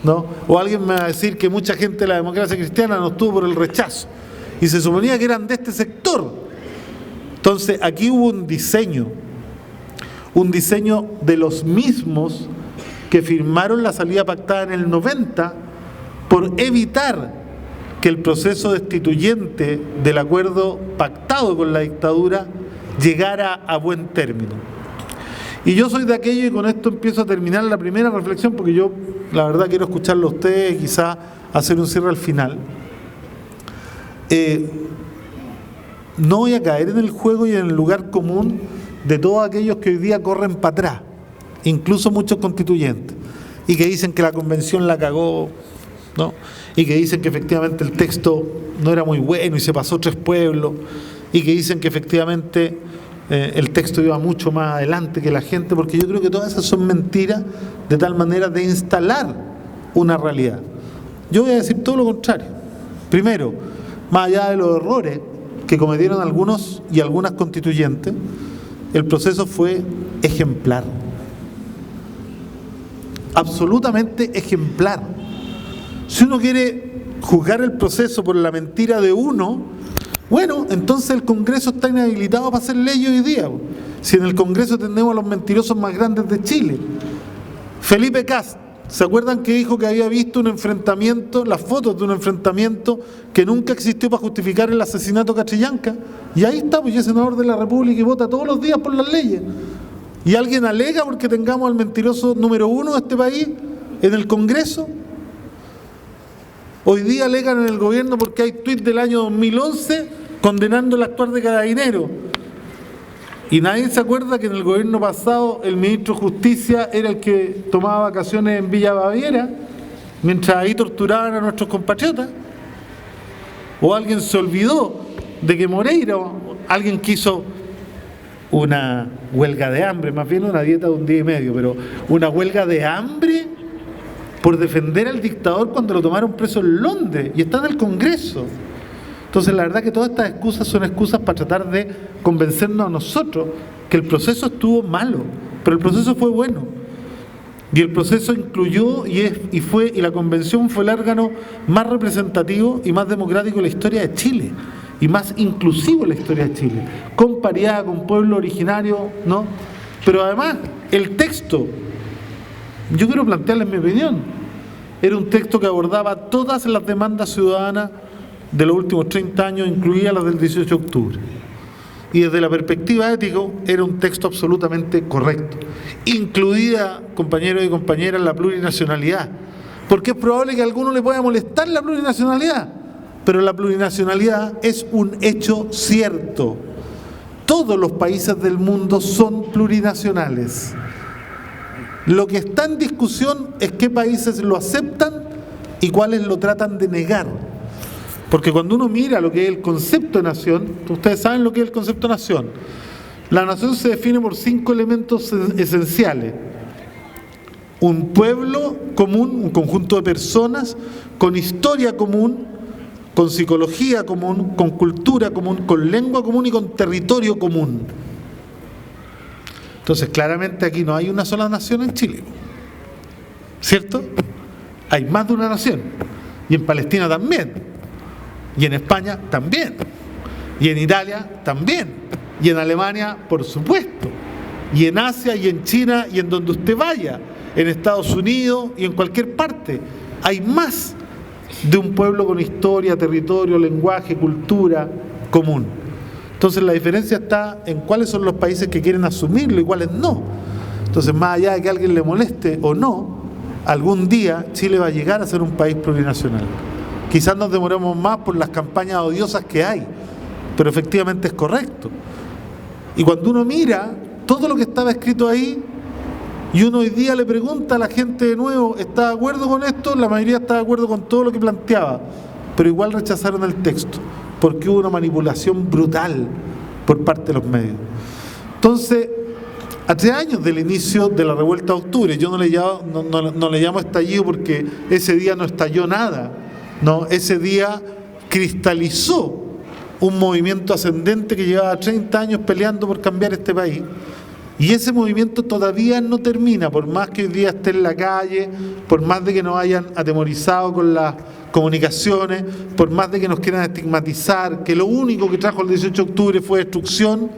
¿no? O alguien me va a decir que mucha gente de la democracia cristiana no estuvo por el rechazo y se suponía que eran de este sector. Entonces aquí hubo un diseño de los mismos que firmaron la salida pactada en el 90 por evitar que el proceso destituyente del acuerdo pactado con la dictadura llegara a buen término. Y yo soy de aquello, y con esto empiezo a terminar la primera reflexión, porque yo la verdad quiero escucharlo a ustedes y quizá hacer un cierre al final. No voy a caer en el juego y en el lugar común de todos aquellos que hoy día corren para atrás, incluso muchos constituyentes, y que dicen que la convención la cagó, ¿no? Y que dicen que efectivamente el texto no era muy bueno y se pasó 3 pueblos, y que dicen que efectivamente el texto iba mucho más adelante que la gente, porque yo creo que todas esas son mentiras de tal manera de instalar una realidad. Yo voy a decir todo lo contrario. Primero, más allá de los errores que cometieron algunos y algunas constituyentes, el proceso fue ejemplar, absolutamente ejemplar. Si uno quiere juzgar el proceso por la mentira de uno, bueno, entonces el Congreso está inhabilitado para hacer leyes hoy día. Si en el Congreso tenemos a los mentirosos más grandes de Chile. Felipe Kast, ¿se acuerdan que dijo que había visto un enfrentamiento, las fotos de un enfrentamiento que nunca existió para justificar el asesinato de Catrillanca? Y ahí está, pues, es senador de la República y vota todos los días por las leyes. ¿Y alguien alega porque tengamos al mentiroso número 1 de este país en el Congreso? Hoy día alegan en el gobierno porque hay tuit del año 2011 condenando el actuar de Carabineros. Y nadie se acuerda que en el gobierno pasado el ministro de Justicia era el que tomaba vacaciones en Villa Baviera, mientras ahí torturaban a nuestros compatriotas. O alguien se olvidó de que Moreira, alguien quiso una huelga de hambre, más bien una dieta de un día y medio, pero una huelga de hambre por defender al dictador cuando lo tomaron preso en Londres y está en el Congreso. Entonces la verdad que todas estas excusas son excusas para tratar de convencernos a nosotros que el proceso estuvo malo, pero el proceso fue bueno. Y el proceso incluyó y la convención fue el órgano más representativo y más democrático de la historia de Chile, y más inclusivo en la historia de Chile, con paridad, con pueblo originario, ¿no? Pero además, el texto, yo quiero plantearles mi opinión, era un texto que abordaba todas las demandas ciudadanas de los últimos 30 años, incluidas las del 18 de octubre. Y desde la perspectiva ética, era un texto absolutamente correcto, incluida, compañeros y compañeras, la plurinacionalidad, porque es probable que a alguno le pueda molestar la plurinacionalidad, pero la plurinacionalidad es un hecho cierto. Todos los países del mundo son plurinacionales. Lo que está en discusión es qué países lo aceptan y cuáles lo tratan de negar. Porque cuando uno mira lo que es el concepto de nación, ustedes saben lo que es el concepto de nación. La nación se define por 5 elementos esenciales. Un pueblo común, un conjunto de personas con historia común, con psicología común, con cultura común, con lengua común y con territorio común. Entonces, claramente aquí no hay una sola nación en Chile, ¿cierto? Hay más de una nación, y en Palestina también, y en España también, y en Italia también, y en Alemania, por supuesto, y en Asia, y en China, y en donde usted vaya, en Estados Unidos y en cualquier parte. Hay más de un pueblo con historia, territorio, lenguaje, cultura común. Entonces la diferencia está en cuáles son los países que quieren asumirlo y cuáles no. Entonces, más allá de que a alguien le moleste o no, algún día Chile va a llegar a ser un país plurinacional. Quizás nos demoremos más por las campañas odiosas que hay, pero efectivamente es correcto. Y cuando uno mira todo lo que estaba escrito ahí, y uno hoy día le pregunta a la gente de nuevo, ¿está de acuerdo con esto? La mayoría está de acuerdo con todo lo que planteaba, pero igual rechazaron el texto, porque hubo una manipulación brutal por parte de los medios. Entonces, a 3 años del inicio de la revuelta de octubre, yo no le llamo estallido porque ese día no estalló nada, no, ese día cristalizó un movimiento ascendente que llevaba 30 años peleando por cambiar este país. Y ese movimiento todavía no termina, por más que hoy día esté en la calle, por más de que nos hayan atemorizado con las comunicaciones, por más de que nos quieran estigmatizar, que lo único que trajo el 18 de octubre fue destrucción.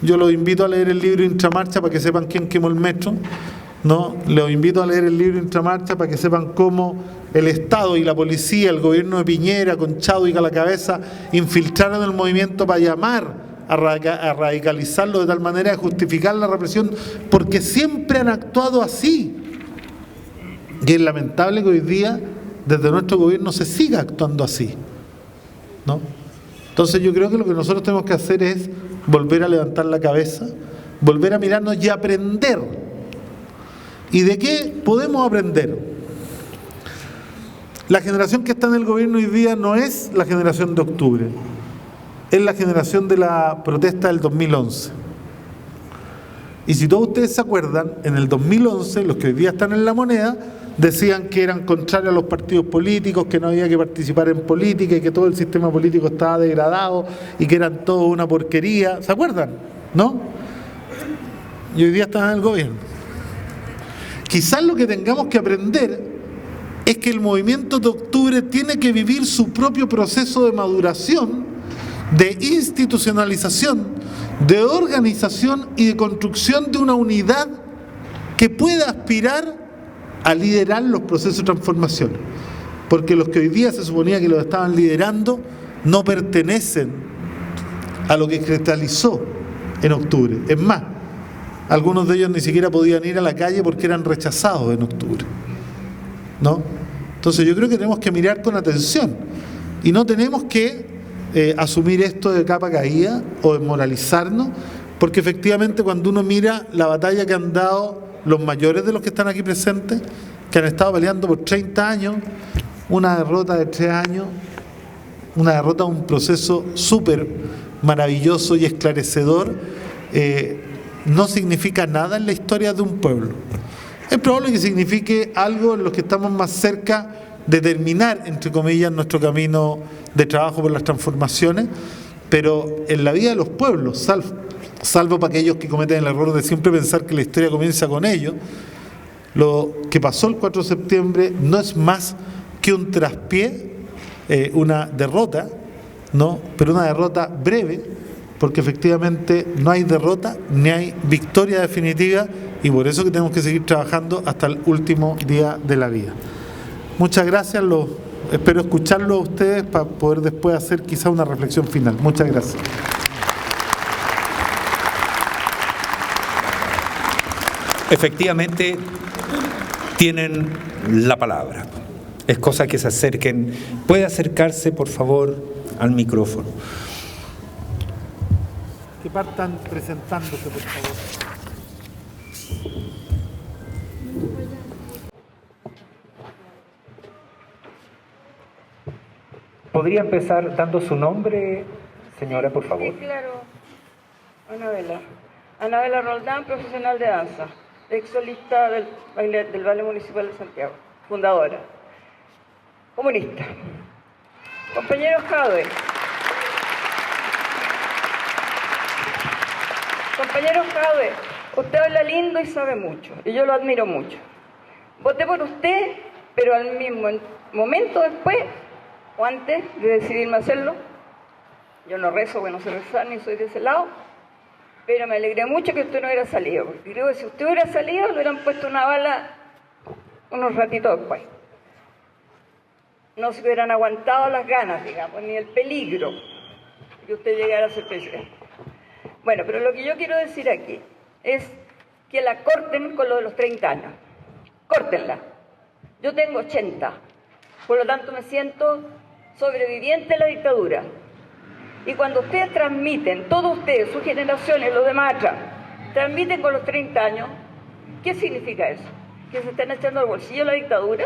Yo los invito a leer el libro Intramarcha para que sepan quién quemó el metro, ¿no? Les invito a leer el libro Intramarcha para que sepan cómo el Estado y la policía, el gobierno de Piñera, con Chadwick a la cabeza, infiltraron el movimiento para llamar a radicalizarlo de tal manera de justificar la represión, porque siempre han actuado así. Y es lamentable que hoy día, desde nuestro gobierno, se siga actuando así, ¿no? Entonces yo creo que lo que nosotros tenemos que hacer es volver a levantar la cabeza, volver a mirarnos y aprender. ¿Y de qué podemos aprender? La generación que está en el gobierno hoy día no es la generación de octubre, es la generación de la protesta del 2011. Y si todos ustedes se acuerdan, en el 2011, los que hoy día están en la moneda, decían que eran contrarios a los partidos políticos, que no había que participar en política y que todo el sistema político estaba degradado y que eran todo una porquería. ¿Se acuerdan? ¿No? Y hoy día están en el gobierno. Quizás lo que tengamos que aprender es que el movimiento de octubre tiene que vivir su propio proceso de maduración, de institucionalización, de organización y de construcción de una unidad que pueda aspirar a liderar los procesos de transformación. Porque los que hoy día se suponía que los estaban liderando no pertenecen a lo que cristalizó en octubre. Es más, algunos de ellos ni siquiera podían ir a la calle porque eran rechazados en octubre, ¿no? Entonces yo creo que tenemos que mirar con atención y no tenemos que asumir esto de capa caída o desmoralizarnos, porque efectivamente cuando uno mira la batalla que han dado los mayores de los que están aquí presentes, que han estado peleando por 30 años, una derrota de 3 años, una derrota de un proceso súper maravilloso y esclarecedor, no significa nada en la historia de un pueblo. Es probable que signifique algo en los que estamos más cerca de terminar, entre comillas, nuestro camino de trabajo por las transformaciones, pero en la vida de los pueblos, salvo para aquellos que cometen el error de siempre pensar que la historia comienza con ellos, lo que pasó el 4 de septiembre no es más que un traspié, una derrota, ¿no? Pero una derrota breve, porque efectivamente no hay derrota ni hay victoria definitiva, y por eso que tenemos que seguir trabajando hasta el último día de la vida. Muchas gracias, espero escucharlo a ustedes para poder después hacer quizá una reflexión final. Muchas gracias. Efectivamente, tienen la palabra. Es cosa que se acerquen. ¿Puede acercarse, por favor, al micrófono? Que partan presentándose, por favor. ¿Podría empezar dando su nombre, señora, por favor? Sí, claro. Anabela Roldán, profesional de danza, ex solista del Ballet Municipal de Santiago, fundadora, comunista. Compañero Jadwe. Compañero Jadwe, usted habla lindo y sabe mucho, y yo lo admiro mucho. Voté por usted, pero al mismo momento después, o antes de decidirme a hacerlo, yo no rezo, bueno, no sé rezar, ni soy de ese lado, pero me alegré mucho que usted no hubiera salido, porque creo que si usted hubiera salido, le hubieran puesto una bala unos ratitos después. No se hubieran aguantado las ganas, digamos, ni el peligro que usted llegara a ser presidente. Bueno, pero lo que yo quiero decir aquí es que la corten con lo de los 30 años. Córtenla. Yo tengo 80, por lo tanto me siento sobreviviente de la dictadura. Y cuando ustedes transmiten, todos ustedes, sus generaciones, los demás atrás, transmiten con los 30 años, ¿qué significa eso? ¿Que se están echando al bolsillo la dictadura?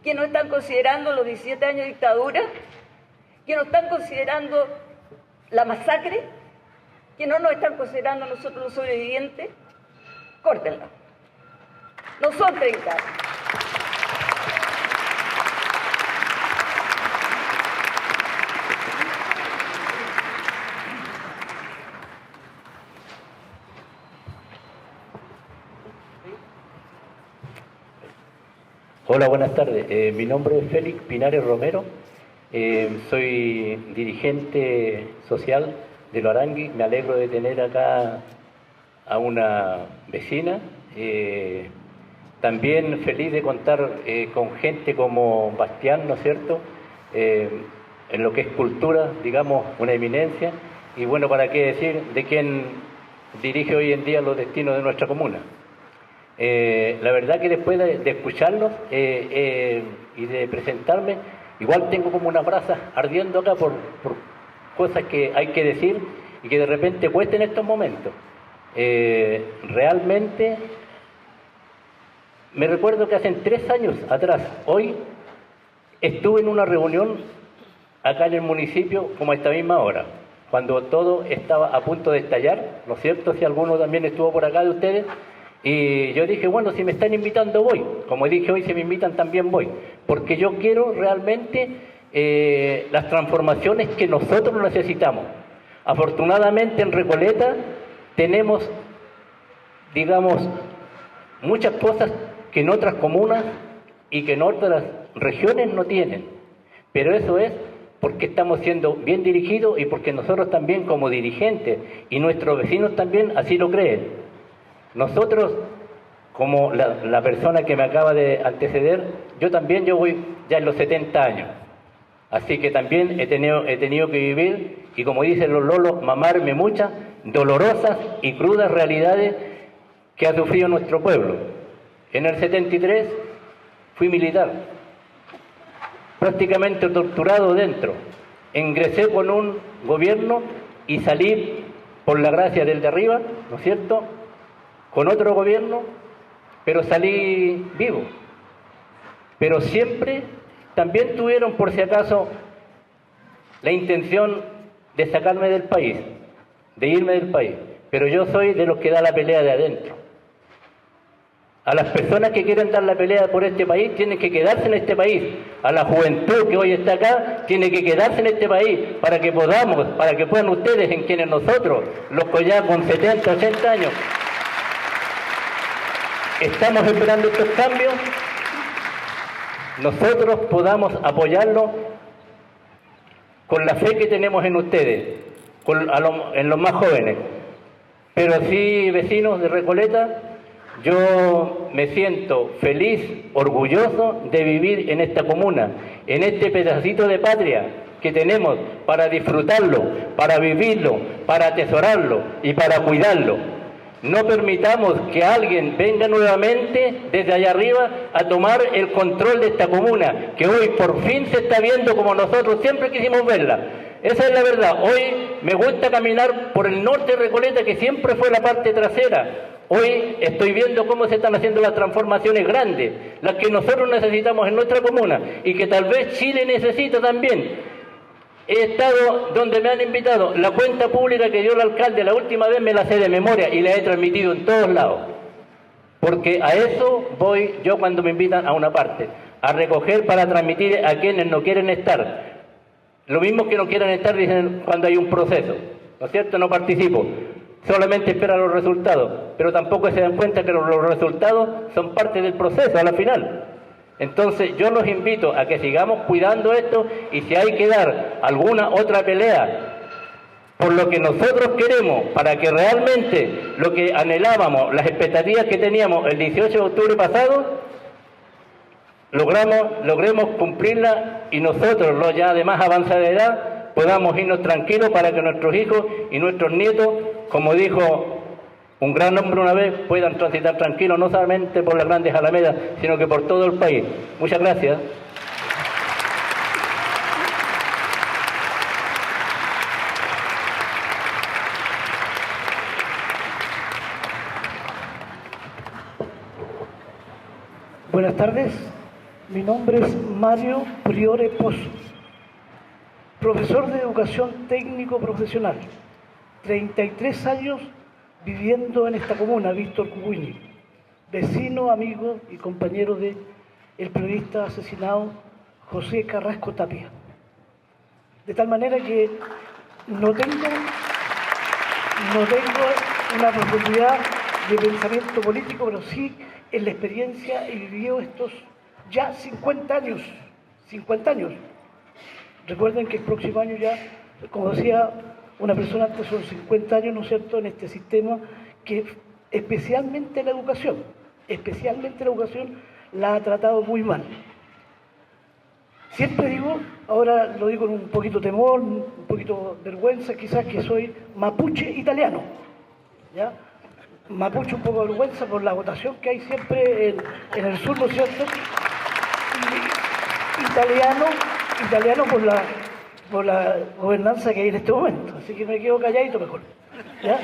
¿Que no están considerando los 17 años de dictadura? ¿Que no están considerando la masacre? ¿Que no nos están considerando nosotros los sobrevivientes? Córtenla. No son 30 años. Hola, buenas tardes. Mi nombre es Félix Pinares Romero. Soy dirigente social de Lo Arangui. Me alegro de tener acá a una vecina. También feliz de contar con gente como Bastián, ¿no es cierto? En lo que es cultura, digamos, una eminencia. Y bueno, ¿para qué decir de quien dirige hoy en día los destinos de nuestra comuna? La verdad que después de escucharlos y de presentarme, igual tengo como una brasa ardiendo acá por cosas que hay que decir y que de repente cuesta en estos momentos. Realmente me recuerdo que hace 3 años atrás, hoy, estuve en una reunión acá en el municipio como a esta misma hora, cuando todo estaba a punto de estallar, ¿no es cierto? Si alguno también estuvo por acá de ustedes. Y yo dije, bueno, si me están invitando voy, como dije hoy, si me invitan también voy, porque yo quiero realmente las transformaciones que nosotros necesitamos. Afortunadamente en Recoleta tenemos, digamos, muchas cosas que en otras comunas y que en otras regiones no tienen, pero eso es porque estamos siendo bien dirigidos y porque nosotros también como dirigentes y nuestros vecinos también así lo creen. Nosotros, como la persona que me acaba de anteceder, yo voy ya en los 70 años. Así que también he tenido que vivir, y como dicen los lolos, mamarme muchas dolorosas y crudas realidades que ha sufrido nuestro pueblo. En el 73 fui militar, prácticamente torturado dentro. Ingresé con un gobierno y salí por la gracia del de arriba, ¿no es cierto?, con otro gobierno, pero salí vivo. Pero siempre también tuvieron, por si acaso, la intención de sacarme del país, de irme del país. Pero yo soy de los que da la pelea de adentro. A las personas que quieren dar la pelea por este país, tienen que quedarse en este país. A la juventud que hoy está acá, tiene que quedarse en este país para que puedan ustedes, en quienes nosotros, los que ya con 70, 80 años, estamos esperando estos cambios, nosotros podamos apoyarlos con la fe que tenemos en ustedes, en los más jóvenes. Pero sí, vecinos de Recoleta, yo me siento feliz, orgulloso de vivir en esta comuna, en este pedacito de patria que tenemos para disfrutarlo, para vivirlo, para atesorarlo y para cuidarlo. No permitamos que alguien venga nuevamente desde allá arriba a tomar el control de esta comuna, que hoy por fin se está viendo como nosotros siempre quisimos verla. Esa es la verdad. Hoy me gusta caminar por el norte de Recoleta, que siempre fue la parte trasera. Hoy estoy viendo cómo se están haciendo las transformaciones grandes, las que nosotros necesitamos en nuestra comuna y que tal vez Chile necesita también. He estado donde me han invitado. La cuenta pública que dio el alcalde la última vez me la sé de memoria y la he transmitido en todos lados. Porque a eso voy yo cuando me invitan a una parte, a recoger para transmitir a quienes no quieren estar. Lo mismo que no quieran estar dicen cuando hay un proceso, ¿no es cierto? No participo, solamente esperan los resultados, pero tampoco se dan cuenta que los resultados son parte del proceso a la final. Entonces yo los invito a que sigamos cuidando esto y si hay que dar alguna otra pelea por lo que nosotros queremos para que realmente lo que anhelábamos, las expectativas que teníamos el 18 de octubre pasado, logremos cumplirla y nosotros, los ya de más avanzada edad, podamos irnos tranquilos para que nuestros hijos y nuestros nietos, como dijo un gran hombre una vez, puedan transitar tranquilos, no solamente por las grandes alamedas, sino que por todo el país. Muchas gracias. Buenas tardes, mi nombre es Mario Priore Pozo, profesor de educación técnico profesional, 33 años viviendo en esta comuna, Víctor Cucuini, vecino, amigo y compañero de el periodista asesinado José Carrasco Tapia. De tal manera que no tengo una profundidad de pensamiento político, pero sí en la experiencia he vivido estos ya 50 años. 50 años. Recuerden que el próximo año ya, como decía una persona antes, son 50 años, ¿no es cierto?, en este sistema que especialmente la educación la ha tratado muy mal. Siempre digo, ahora lo digo con un poquito de temor, un poquito de vergüenza, quizás, que soy mapuche italiano, ¿ya? Mapuche un poco de vergüenza por la votación que hay siempre en el sur, ¿no es cierto? Y italiano por la gobernanza que hay en este momento, así que me quedo calladito mejor, ¿ya?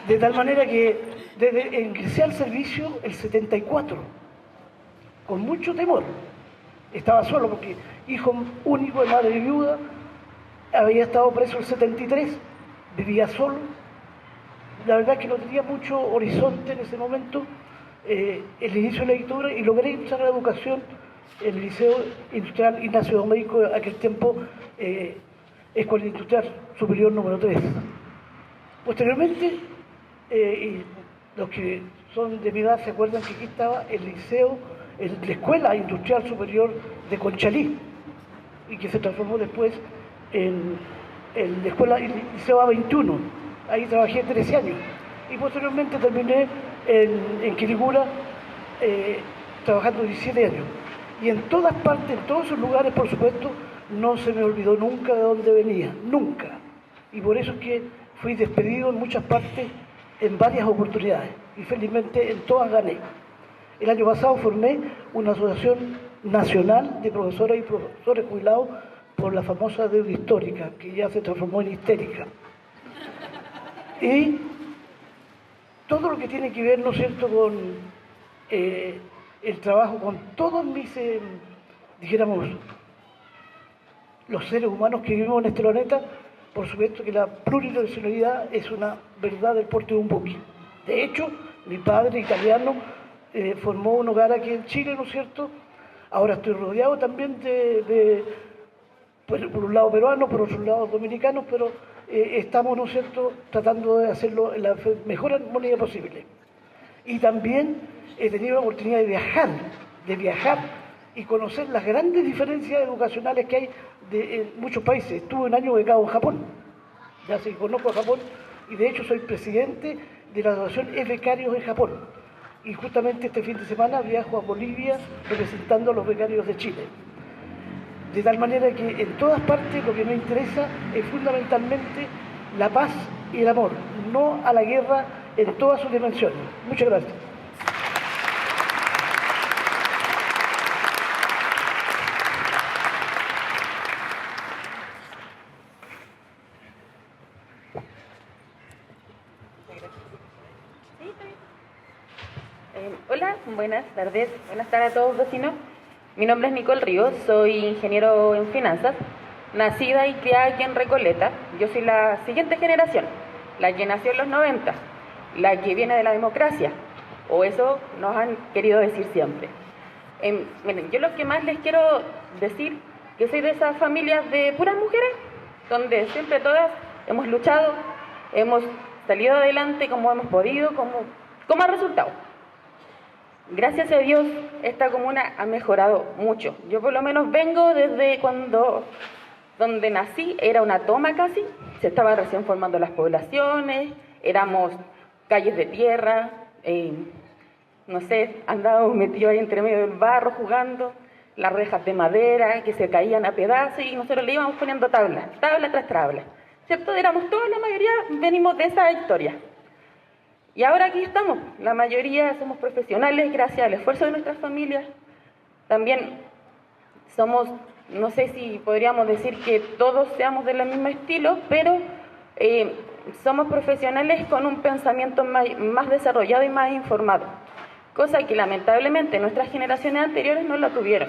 De tal manera que desde ingresé al servicio el 74, con mucho temor. Estaba solo porque hijo único de madre viuda, había estado preso el 73, vivía solo. La verdad es que no tenía mucho horizonte en ese momento, el inicio de la dictadura, y logré entrar a la educación en el Liceo Industrial Ignacio Domeyko, aquel tiempo Escuela Industrial Superior número 3. Posteriormente, y los que son de mi edad se acuerdan que aquí estaba el liceo, la Escuela Industrial Superior de Conchalí, y que se transformó después en la Escuela Liceo A21. Ahí trabajé 13 años. Y posteriormente terminé en Quilicura trabajando 17 años. Y en todas partes, en todos esos lugares, por supuesto, no se me olvidó nunca de dónde venía, nunca. Y por eso es que fui despedido en muchas partes, en varias oportunidades. Y felizmente en todas gané. El año pasado formé una asociación nacional de profesoras y profesores jubilados por la famosa deuda histórica, que ya se transformó en histérica. Y todo lo que tiene que ver, ¿no es cierto?, con el trabajo con todos mis, dijéramos, los seres humanos que vivimos en este planeta. Por supuesto que la pluridimensionalidad es una verdad del porte de un buque. De hecho, mi padre italiano formó un hogar aquí en Chile, ¿no es cierto? Ahora estoy rodeado también pues, por un lado peruano, por otro lado dominicano, pero estamos, ¿no es cierto?, tratando de hacerlo en la mejor armonía posible. Y también he tenido la oportunidad de viajar y conocer las grandes diferencias educacionales que hay en muchos países. Estuve un año becado en Japón, ya sé, conozco a Japón, y de hecho soy presidente de la asociación de becarios en Japón. Y justamente este fin de semana viajo a Bolivia representando a los becarios de Chile. De tal manera que en todas partes lo que me interesa es fundamentalmente la paz y el amor, no a la guerra en todas sus dimensiones. Muchas gracias. Hola, buenas tardes a todos vecinos. Mi nombre es Nicole Ríos, soy ingeniero en finanzas, nacida y criada aquí en Recoleta. Yo soy la siguiente generación, la que nació en los 90, la que viene de la democracia, o eso nos han querido decir siempre. Miren, yo lo que más les quiero decir, que soy de esas familias de puras mujeres, donde siempre todas hemos luchado, hemos salido adelante como hemos podido, como ha resultado. Gracias a Dios, esta comuna ha mejorado mucho. Yo por lo menos vengo desde donde nací, era una toma casi, se estaban recién formando las poblaciones, éramos calles de tierra, no sé, andábamos metidos ahí entre medio del barro jugando, las rejas de madera que se caían a pedazos y nosotros le íbamos poniendo tabla tras tabla, ¿cierto? Éramos todos, la mayoría venimos de esa historia. Y ahora aquí estamos, la mayoría somos profesionales gracias al esfuerzo de nuestras familias. También somos, no sé si podríamos decir que todos seamos del mismo estilo, pero somos profesionales con un pensamiento más desarrollado y más informado, cosa que lamentablemente nuestras generaciones anteriores no la tuvieron.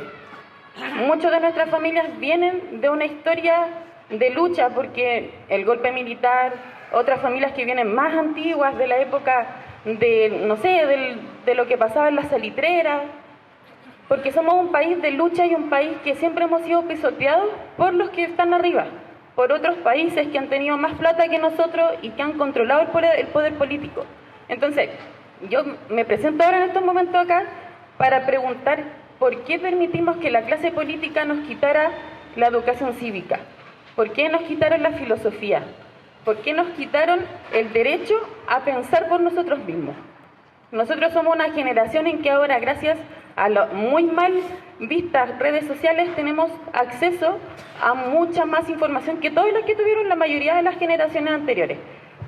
Muchas de nuestras familias vienen de una historia de lucha porque el golpe militar, otras familias que vienen más antiguas de la época de, no sé, de lo que pasaba en las salitreras, porque somos un país de lucha y un país que siempre hemos sido pisoteados por los que están arriba, por otros países que han tenido más plata que nosotros y que han controlado el poder político. Entonces, yo me presento ahora en estos momentos acá para preguntar ¿por qué permitimos que la clase política nos quitara la educación cívica? ¿Por qué nos quitaron la filosofía? ¿Por qué nos quitaron el derecho a pensar por nosotros mismos? Nosotros somos una generación en que ahora, gracias a las muy mal vistas redes sociales, tenemos acceso a mucha más información que todos los que tuvieron la mayoría de las generaciones anteriores.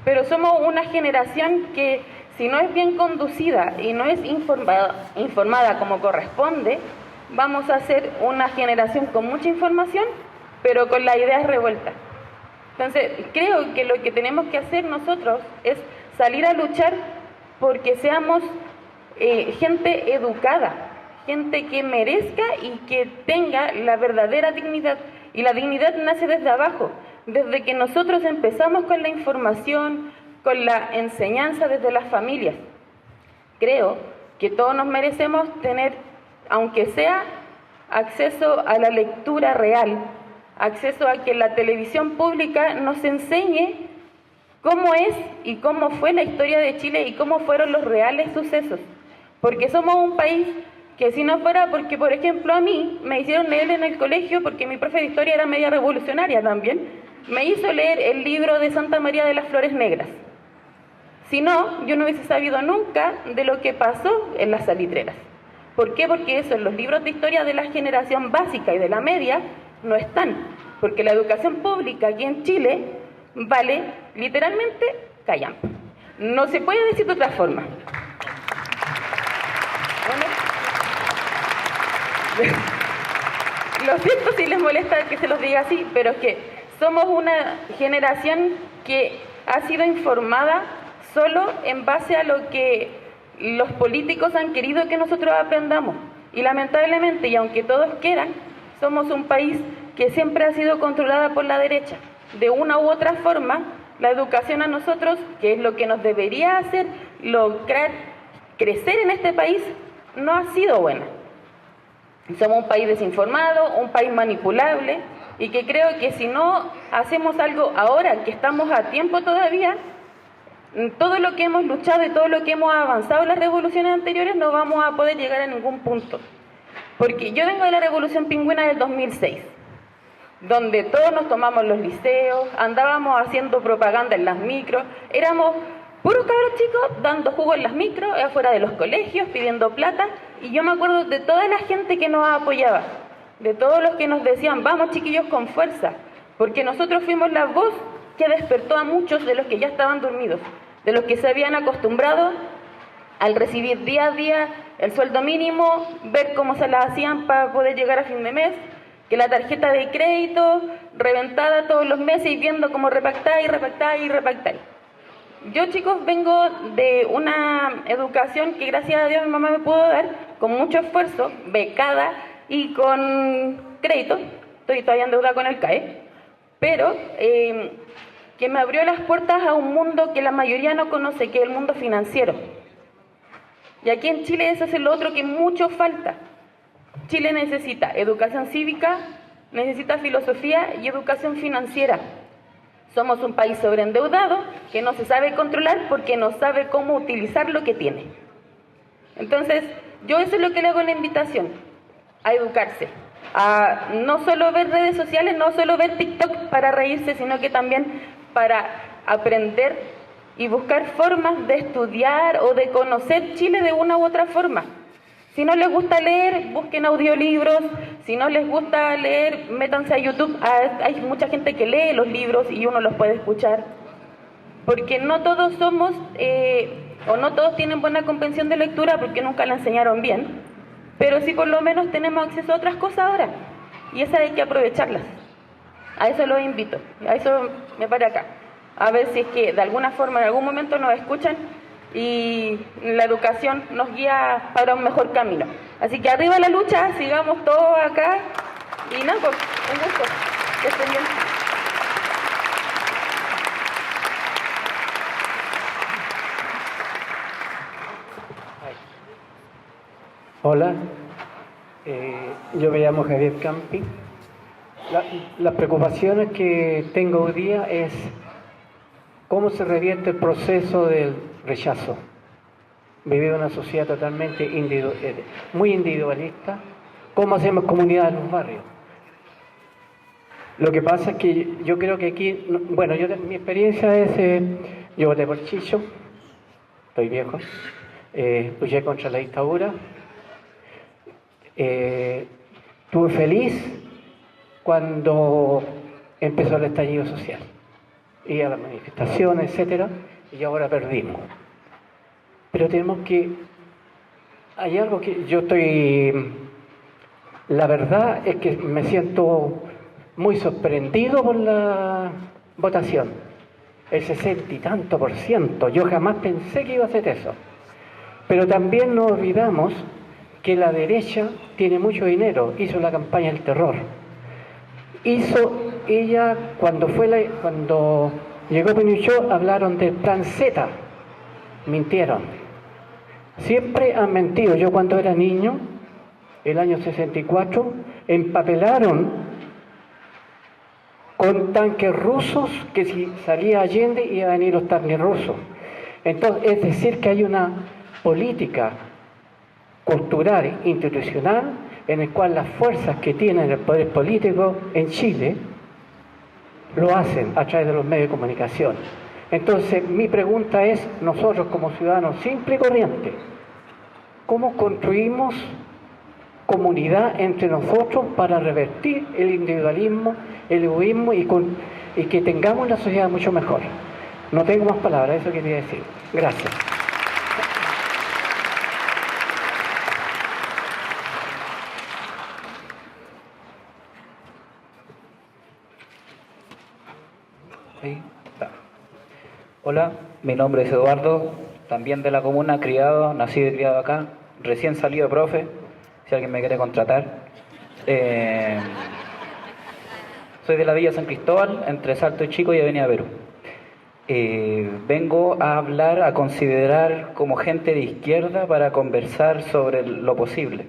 Pero somos una generación que, si no es bien conducida y no es informada como corresponde, vamos a ser una generación con mucha información, pero con las ideas revueltas. Entonces, creo que lo que tenemos que hacer nosotros es salir a luchar porque seamos gente educada, gente que merezca y que tenga la verdadera dignidad. Y la dignidad nace desde abajo, desde que nosotros empezamos con la información, con la enseñanza desde las familias. Creo que todos nos merecemos tener, aunque sea, acceso a la lectura real, acceso a que la televisión pública nos enseñe cómo es y cómo fue la historia de Chile y cómo fueron los reales sucesos. Porque somos un país que, si no fuera porque, por ejemplo, a mí me hicieron leer en el colegio, porque mi profe de historia era media revolucionaria también, me hizo leer el libro de Santa María de las Flores Negras. Si no, yo no hubiese sabido nunca de lo que pasó en las salitreras. ¿Por qué? Porque eso en los libros de historia de la generación básica y de la media no están. Porque la educación pública aquí en Chile vale literalmente callampa. No se puede decir de otra forma. Lo siento si les molesta que se los diga así, pero es que somos una generación que ha sido informada solo en base a lo que los políticos han querido que nosotros aprendamos. Y lamentablemente, y aunque todos quieran, somos un país que siempre ha sido controlada por la derecha. De una u otra forma, la educación a nosotros, que es lo que nos debería hacer lograr crecer en este país, no ha sido buena. Somos un país desinformado, un país manipulable, y que creo que si no hacemos algo ahora, que estamos a tiempo todavía, todo lo que hemos luchado y todo lo que hemos avanzado en las revoluciones anteriores no vamos a poder llegar a ningún punto. Porque yo vengo de la Revolución Pingüina del 2006, donde todos nos tomamos los liceos, andábamos haciendo propaganda en las micros, éramos puros cabros chicos dando jugo en las micros, afuera de los colegios, pidiendo plata, y yo me acuerdo de toda la gente que nos apoyaba, de todos los que nos decían, vamos chiquillos con fuerza, porque nosotros fuimos la voz que despertó a muchos de los que ya estaban dormidos, de los que se habían acostumbrado al recibir día a día el sueldo mínimo, ver cómo se las hacían para poder llegar a fin de mes, que la tarjeta de crédito reventada todos los meses y viendo cómo repactar y repactar y repactar. Yo, chicos, vengo de una educación que gracias a Dios mi mamá me pudo dar con mucho esfuerzo, becada y con crédito, estoy todavía endeudada con el CAE, pero que me abrió las puertas a un mundo que la mayoría no conoce, que es el mundo financiero. Y aquí en Chile eso es lo otro que mucho falta. Chile necesita educación cívica, necesita filosofía y educación financiera. Somos un país sobreendeudado que no se sabe controlar porque no sabe cómo utilizar lo que tiene. Entonces, yo eso es lo que le hago la invitación, a educarse, a no solo ver redes sociales, no solo ver TikTok para reírse, sino que también para aprender y buscar formas de estudiar o de conocer Chile de una u otra forma. Si no les gusta leer, busquen audiolibros. Si no les gusta leer, métanse a YouTube. Hay mucha gente que lee los libros y uno los puede escuchar. Porque no todos somos, o no todos tienen buena comprensión de lectura porque nunca la enseñaron bien. Pero sí por lo menos tenemos acceso a otras cosas ahora. Y esas hay que aprovecharlas. A eso los invito. A eso me paré acá. A ver si es que de alguna forma, en algún momento nos escuchan y la educación nos guía para un mejor camino. Así que arriba la lucha, sigamos todos acá y nada, pues, un gusto. Que estén bien. Hola, yo me llamo Javier Campi. Las preocupaciones que tengo hoy día es cómo se revierte el proceso del rechazo. Vivimos en una sociedad totalmente muy individualista, ¿Cómo hacemos comunidad en los barrios? Lo que pasa es que yo creo que aquí, bueno, mi experiencia es, yo voté por Chicho, estoy viejo, luché contra la dictadura, estuve feliz cuando empezó el estallido social, y a las manifestaciones, etcétera, y ahora perdimos. Pero tenemos que, hay algo que yo estoy, la verdad es que me siento muy sorprendido por la votación, el 60 y tanto %. Yo jamás pensé que iba a hacer eso. Pero también no olvidamos que la derecha tiene mucho dinero, hizo la campaña del terror. Ella, cuando llegó Pinochet, hablaron del plan Z, mintieron. Siempre han mentido. Yo cuando era niño, el año 64, empapelaron con tanques rusos que si salía Allende iban a venir los tanques rusos. Entonces, es decir, que hay una política cultural, institucional, en el cual las fuerzas que tienen el poder político en Chile lo hacen a través de los medios de comunicación. Entonces, mi pregunta es, nosotros como ciudadanos simples y corrientes, ¿cómo construimos comunidad entre nosotros para revertir el individualismo, el egoísmo y que tengamos una sociedad mucho mejor? No tengo más palabras, eso quería decir. Gracias. Ahí está. Hola, mi nombre es Eduardo, también de la comuna, criado, nacido y criado acá, recién salido de profe, si alguien me quiere contratar. Soy de la Villa San Cristóbal, entre Salto y Chico y Avenida Perú. Vengo a hablar, a considerar como gente de izquierda para conversar sobre lo posible.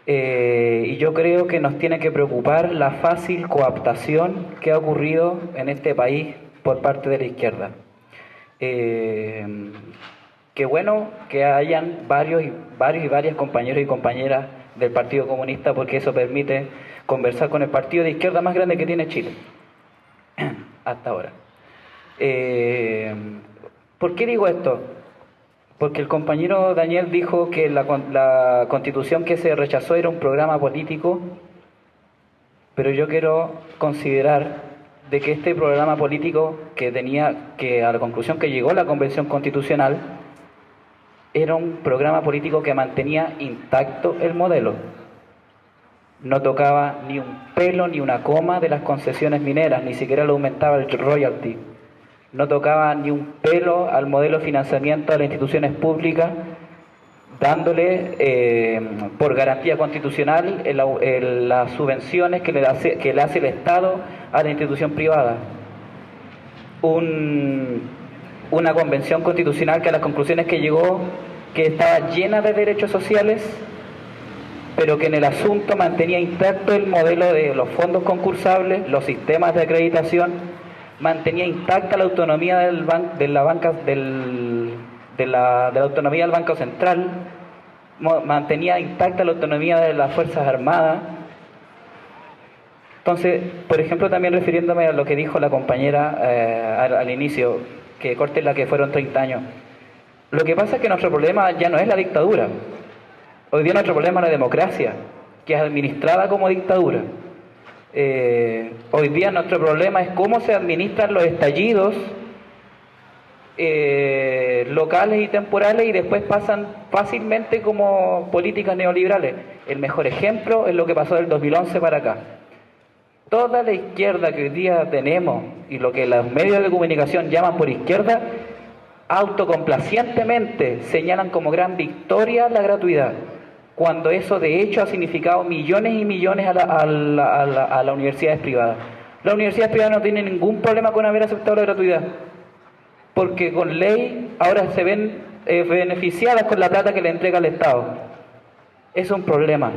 Y yo creo que nos tiene que preocupar la fácil cooptación que ha ocurrido en este país por parte de la izquierda. Qué bueno que hayan varios y varias compañeros y compañeras del Partido Comunista, porque eso permite conversar con el partido de izquierda más grande que tiene Chile hasta ahora. ¿Por qué digo esto? Porque el compañero Daniel dijo que la constitución que se rechazó era un programa político, pero yo quiero considerar de que este programa político que a la conclusión que llegó la Convención Constitucional era un programa político que mantenía intacto el modelo. No tocaba ni un pelo ni una coma de las concesiones mineras, ni siquiera le aumentaba el royalty. No tocaba ni un pelo al modelo de financiamiento de las instituciones públicas, dándole por garantía constitucional las subvenciones que le hace el Estado a la institución privada. Una convención constitucional que a las conclusiones que llegó, que estaba llena de derechos sociales, pero que en el asunto mantenía intacto el modelo de los fondos concursables, los sistemas de acreditación, mantenía intacta la autonomía de la autonomía del Banco Central, mantenía intacta la autonomía de las Fuerzas Armadas. Entonces, por ejemplo, también refiriéndome a lo que dijo la compañera al inicio, que corte la que fueron 30 años. Lo que pasa es que nuestro problema ya no es la dictadura. Hoy día nuestro problema es la democracia, que es administrada como dictadura. Hoy día nuestro problema es cómo se administran los estallidos locales y temporales y después pasan fácilmente como políticas neoliberales. El mejor ejemplo es lo que pasó del 2011 para acá. Toda la izquierda que hoy día tenemos y lo que los medios de comunicación llaman por izquierda, autocomplacientemente señalan como gran victoria la gratuidad, cuando eso de hecho ha significado millones y millones a las universidades privadas. Las universidades privadas no tienen ningún problema con haber aceptado la gratuidad, porque con ley ahora se ven beneficiadas con la plata que le entrega el Estado. Es un problema,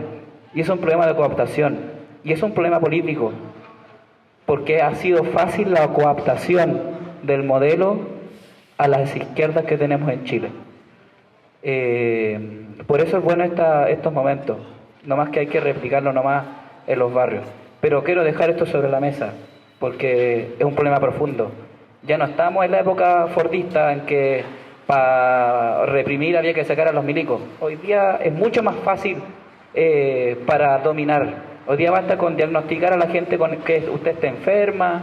y es un problema de cooptación. Y es un problema político, porque ha sido fácil la cooptación del modelo a las izquierdas que tenemos en Chile. Por eso es bueno estos momentos. nomás que hay que replicarlo nomás en los barrios. Pero quiero dejar esto sobre la mesa, porque es un problema profundo. Ya no estamos en la época fordista en que para reprimir había que sacar a los milicos. Hoy día es mucho más fácil para dominar. Hoy día basta con diagnosticar a la gente con que usted está enferma.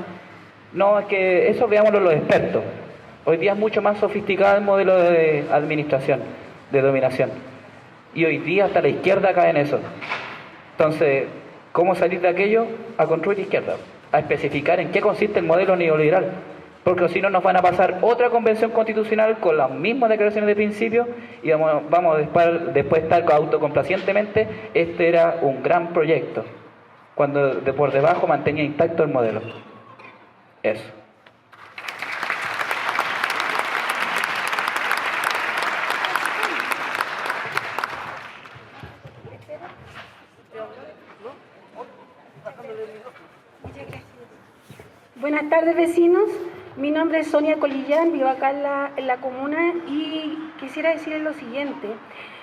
No, es que eso veámoslo los expertos. Hoy día es mucho más sofisticado el modelo de administración, de dominación. Y hoy día hasta la izquierda cae en eso. Entonces, ¿cómo salir de aquello? A construir la izquierda, a especificar en qué consiste el modelo neoliberal. Porque si no nos van a pasar otra convención constitucional con las mismas declaraciones de principio y vamos después estar autocomplacientemente, este era un gran proyecto, cuando por debajo mantenía intacto el modelo. Eso. Buenas tardes, vecinos. Mi nombre es Sonia Colillán, vivo acá en la comuna y quisiera decirles lo siguiente.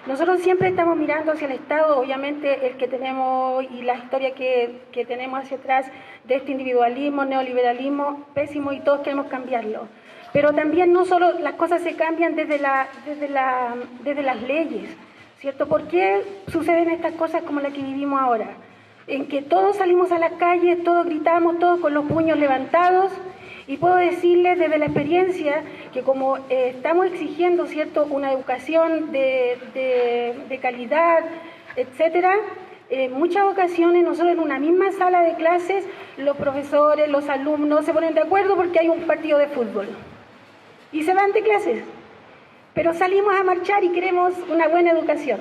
Nosotros siempre estamos mirando hacia el Estado, obviamente el que tenemos y la historia que tenemos hacia atrás de este individualismo, neoliberalismo, pésimo, y todos queremos cambiarlo. Pero también no solo las cosas se cambian desde las leyes, ¿cierto? ¿Por qué suceden estas cosas como la que vivimos ahora? En que todos salimos a las calles, todos gritamos, todos con los puños levantados, y puedo decirles desde la experiencia que como estamos exigiendo, ¿cierto?, una educación de calidad, etcétera, en muchas ocasiones nosotros en una misma sala de clases, los profesores, los alumnos se ponen de acuerdo porque hay un partido de fútbol y se van de clases, pero salimos a marchar y queremos una buena educación.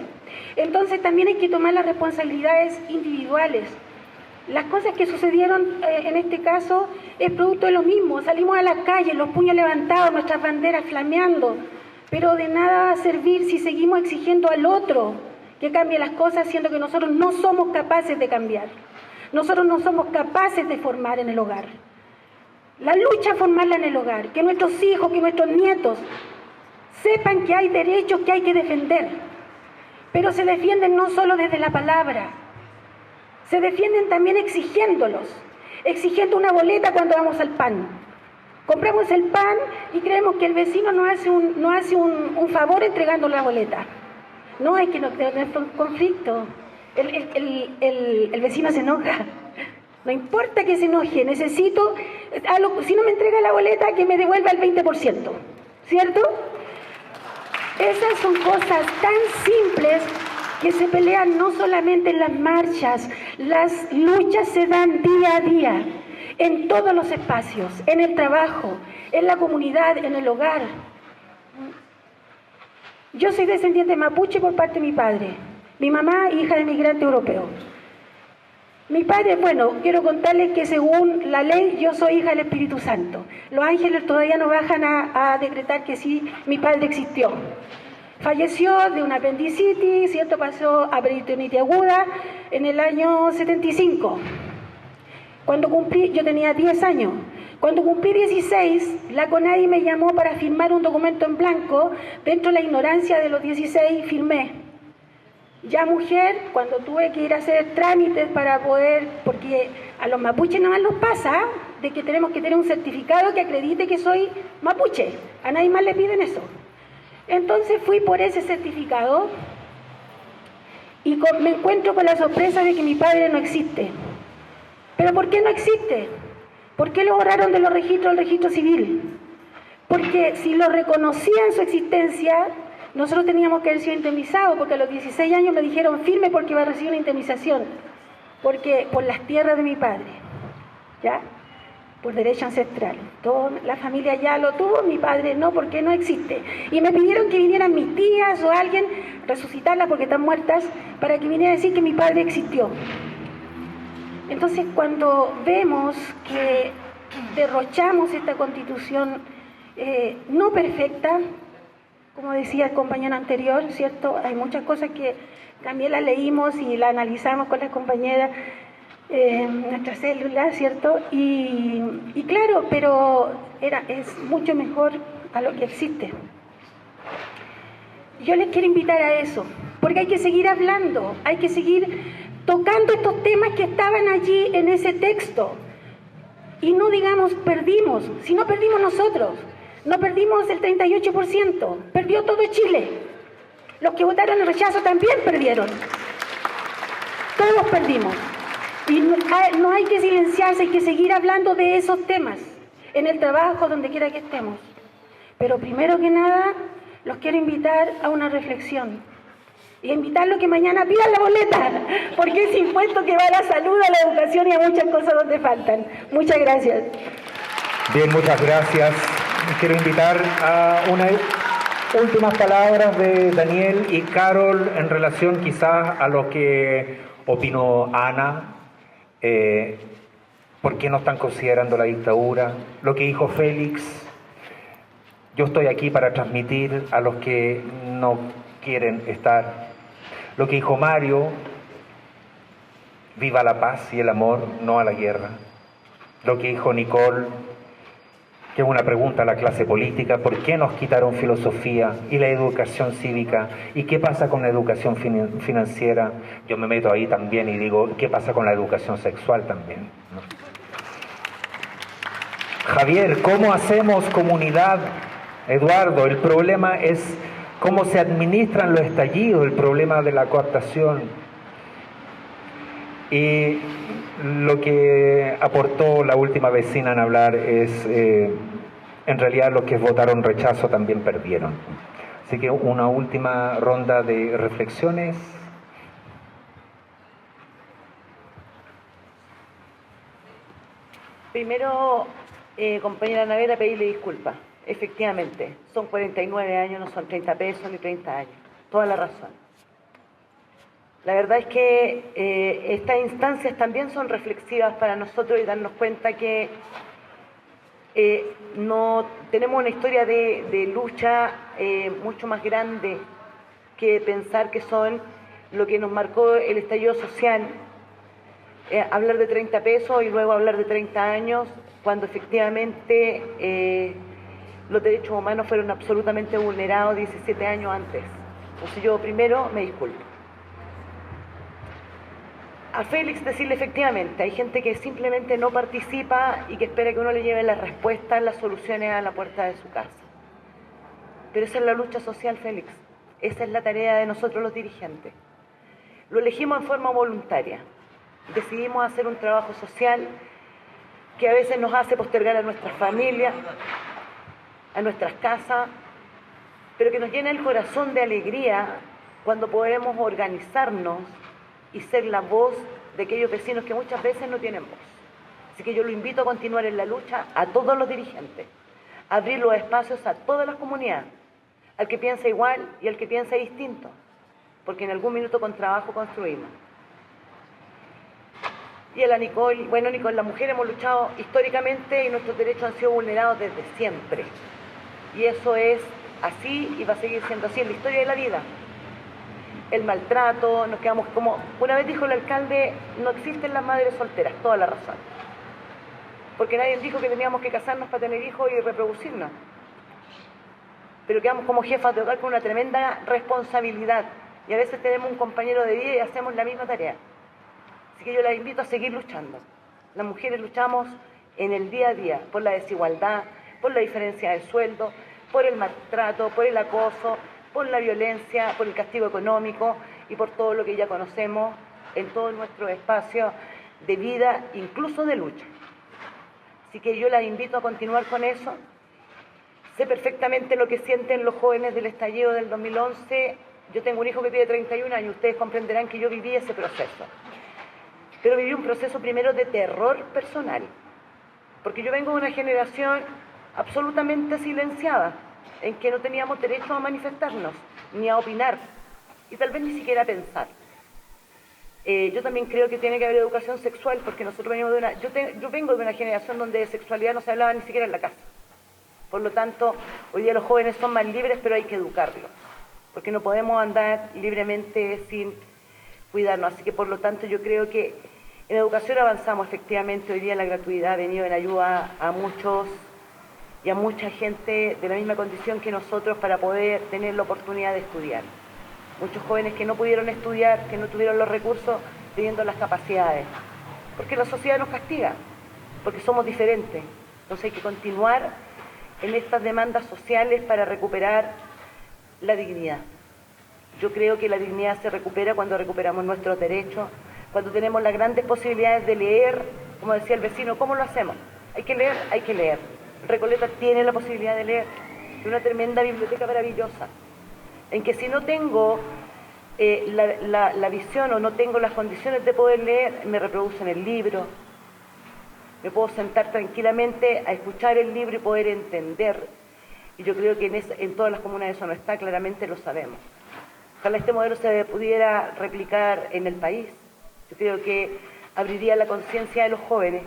Entonces también hay que tomar las responsabilidades individuales. Las cosas que sucedieron en este caso es producto de lo mismo. Salimos a las calles, los puños levantados, nuestras banderas flameando, pero de nada va a servir si seguimos exigiendo al otro que cambie las cosas, siendo que nosotros no somos capaces de cambiar. Nosotros no somos capaces de formar en el hogar. La lucha es formarla en el hogar, que nuestros hijos, que nuestros nietos sepan que hay derechos que hay que defender, pero se defienden no solo desde la palabra, se defienden también exigiéndolos, exigiendo una boleta cuando vamos al pan. Compramos el pan y creemos que el vecino nos hace un favor entregando la boleta. No, hay que no tener conflicto. El vecino se enoja. No importa que se enoje, necesito, si no me entrega la boleta, que me devuelva el 20%, ¿cierto? Esas son cosas tan simples que se pelean no solamente en las marchas, las luchas se dan día a día, en todos los espacios, en el trabajo, en la comunidad, en el hogar. Yo soy descendiente mapuche por parte de mi padre, mi mamá hija de migrante europeo. Mi padre, bueno, quiero contarles que según la ley yo soy hija del Espíritu Santo. Los ángeles todavía no bajan a decretar que sí, mi padre existió. Falleció de una apendicitis, ¿cierto? Pasó a peritonitis aguda en el año 75. Yo tenía 10 años. Cuando cumplí 16, la CONADI me llamó para firmar un documento en blanco. Dentro de la ignorancia de los 16 firmé. Ya mujer, cuando tuve que ir a hacer trámites para poder, porque a los mapuches nada más nos pasa de que tenemos que tener un certificado que acredite que soy mapuche. A nadie más le piden eso. Entonces fui por ese certificado y me encuentro con la sorpresa de que mi padre no existe. ¿Pero por qué no existe? ¿Por qué lo borraron de los registros del registro civil? Porque si lo reconocían su existencia, nosotros teníamos que haber sido indemnizados, porque a los 16 años me dijeron firme porque iba a recibir una indemnización, porque por las tierras de mi padre, ¿ya? Por derecho ancestral. Toda la familia ya lo tuvo, mi padre no, porque no existe. Y me pidieron que vinieran mis tías o alguien, resucitarlas porque están muertas, para que viniera a decir que mi padre existió. Entonces, cuando vemos que derrochamos esta constitución no perfecta, como decía el compañero anterior, ¿cierto? Hay muchas cosas que también las leímos y las analizamos con las compañeras, nuestras células, ¿cierto? Y claro, pero es mucho mejor a lo que existe. Yo les quiero invitar a eso, porque hay que seguir hablando, hay que seguir tocando estos temas que estaban allí en ese texto. Y no digamos perdimos, si no perdimos nosotros, no perdimos el 38%, perdió todo Chile. Los que votaron el rechazo también perdieron. Todos perdimos. Y no hay que silenciarse, hay que seguir hablando de esos temas, en el trabajo, donde quiera que estemos. Pero primero que nada, los quiero invitar a una reflexión. Y invitarlos que mañana pidan la boleta, porque ese impuesto que va a la salud, a la educación y a muchas cosas donde faltan. Muchas gracias. Bien, muchas gracias. Quiero invitar a unas últimas palabras de Daniel y Carol en relación quizás a lo que opinó Ana. ¿Por qué no están considerando la dictadura? Lo que dijo Félix. Yo estoy aquí para transmitir a los que no quieren estar. Lo que dijo Mario, viva la paz y el amor, no a la guerra. Lo que dijo Nicole, que es una pregunta a la clase política, ¿por qué nos quitaron filosofía y la educación cívica? ¿Y qué pasa con la educación financiera? Yo me meto ahí también y digo, ¿qué pasa con la educación sexual también? ¿No? Javier, ¿cómo hacemos comunidad? Eduardo, el problema es cómo se administran los estallidos, el problema de la cooptación. Y lo que aportó la última vecina en hablar es, en realidad los que votaron rechazo también perdieron. Así que una última ronda de reflexiones. Primero, compañera Anabela, pedirle disculpas. Efectivamente, son 49 años, no son 30 pesos ni 30 años. Toda la razón. La verdad es que estas instancias también son reflexivas para nosotros y darnos cuenta que no tenemos una historia de lucha mucho más grande que pensar que son lo que nos marcó el estallido social. Hablar de 30 pesos y luego hablar de 30 años, cuando efectivamente los derechos humanos fueron absolutamente vulnerados 17 años antes. Entonces yo primero me disculpo. A Félix decirle efectivamente, hay gente que simplemente no participa y que espera que uno le lleve las respuestas, las soluciones a la puerta de su casa. Pero esa es la lucha social, Félix. Esa es la tarea de nosotros los dirigentes. Lo elegimos en forma voluntaria. Decidimos hacer un trabajo social que a veces nos hace postergar a nuestras familias, a nuestras casas, pero que nos llena el corazón de alegría cuando podemos organizarnos y ser la voz de aquellos vecinos que muchas veces no tienen voz. Así que yo lo invito a continuar en la lucha a todos los dirigentes, a abrir los espacios a todas las comunidades, al que piensa igual y al que piensa distinto, porque en algún minuto con trabajo construimos. Y a la Nicole, bueno, Nicole, las mujeres hemos luchado históricamente y nuestros derechos han sido vulnerados desde siempre. Y eso es así y va a seguir siendo así en la historia de la vida. El maltrato, nos quedamos como... Una vez dijo el alcalde, no existen las madres solteras, toda la razón. Porque nadie dijo que teníamos que casarnos para tener hijos y reproducirnos. Pero quedamos como jefas de hogar con una tremenda responsabilidad. Y a veces tenemos un compañero de vida y hacemos la misma tarea. Así que yo las invito a seguir luchando. Las mujeres luchamos en el día a día por la desigualdad, por la diferencia de sueldo, por el maltrato, por el acoso, por la violencia, por el castigo económico y por todo lo que ya conocemos en todo nuestro espacio de vida, incluso de lucha. Así que yo las invito a continuar con eso. Sé perfectamente lo que sienten los jóvenes del estallido del 2011. Yo tengo un hijo que tiene 31 años, ustedes comprenderán que yo viví ese proceso. Pero viví un proceso primero de terror personal, porque yo vengo de una generación absolutamente silenciada, en que no teníamos derecho a manifestarnos, ni a opinar, y tal vez ni siquiera a pensar. Yo también creo que tiene que haber educación sexual, porque nosotros venimos de una... Yo vengo de una generación donde de sexualidad no se hablaba ni siquiera en la casa. Por lo tanto, hoy día los jóvenes son más libres, pero hay que educarlos, porque no podemos andar libremente sin cuidarnos. Así que, por lo tanto, yo creo que en educación avanzamos efectivamente. Hoy día la gratuidad ha venido en ayuda a muchos y a mucha gente de la misma condición que nosotros para poder tener la oportunidad de estudiar. muchos jóvenes que no pudieron estudiar, que no tuvieron los recursos, teniendo las capacidades. Porque la sociedad nos castiga, porque somos diferentes. Entonces hay que continuar en estas demandas sociales para recuperar la dignidad. Yo creo que la dignidad se recupera cuando recuperamos nuestros derechos, cuando tenemos las grandes posibilidades de leer, como decía el vecino. ¿Cómo lo hacemos? Hay que leer, hay que leer. Recoleta tiene la posibilidad de leer, es una tremenda biblioteca maravillosa, en que si no tengo la visión o no tengo las condiciones de poder leer, me reproducen el libro, me puedo sentar tranquilamente a escuchar el libro y poder entender. Y yo creo que en todas las comunas eso no está, claramente lo sabemos. Ojalá este modelo se pudiera replicar en el país. Yo creo que abriría la conciencia de los jóvenes,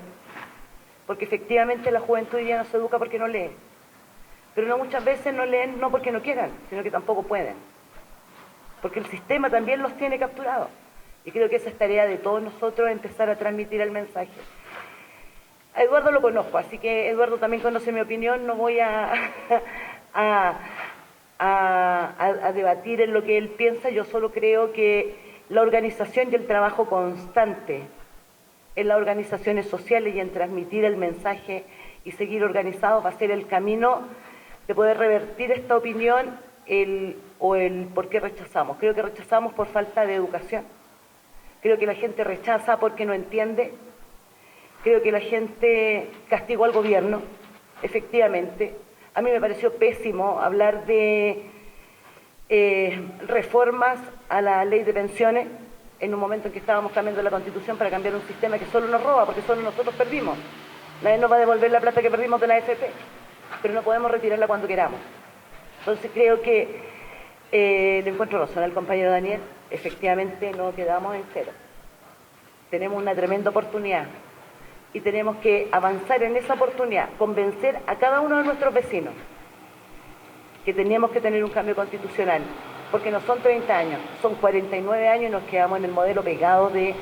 porque efectivamente la juventud hoy día no se educa porque no lee. Pero no, muchas veces no leen no porque no quieran, sino que tampoco pueden. Porque el sistema también los tiene capturados. Y creo que esa es tarea de todos nosotros, empezar a transmitir el mensaje. A Eduardo lo conozco, así que Eduardo también conoce mi opinión, no voy a debatir en lo que él piensa. Yo solo creo que la organización y el trabajo constante en las organizaciones sociales y en transmitir el mensaje y seguir organizados va a ser el camino de poder revertir esta opinión o el por qué rechazamos. Creo que rechazamos por falta de educación. Creo que la gente rechaza porque no entiende. Creo que la gente castigó al gobierno, efectivamente. A mí me pareció pésimo hablar de reformas a la ley de pensiones en un momento en que estábamos cambiando la Constitución para cambiar un sistema que solo nos roba, porque solo nosotros perdimos. Nadie nos va a devolver la plata que perdimos de la AFP, pero no podemos retirarla cuando queramos. Entonces creo que le encuentro razón al compañero Daniel, efectivamente no quedamos en cero. Tenemos una tremenda oportunidad y tenemos que avanzar en esa oportunidad, convencer a cada uno de nuestros vecinos que teníamos que tener un cambio constitucional, porque no son 30 años, son 49 años y nos quedamos en el modelo pegado de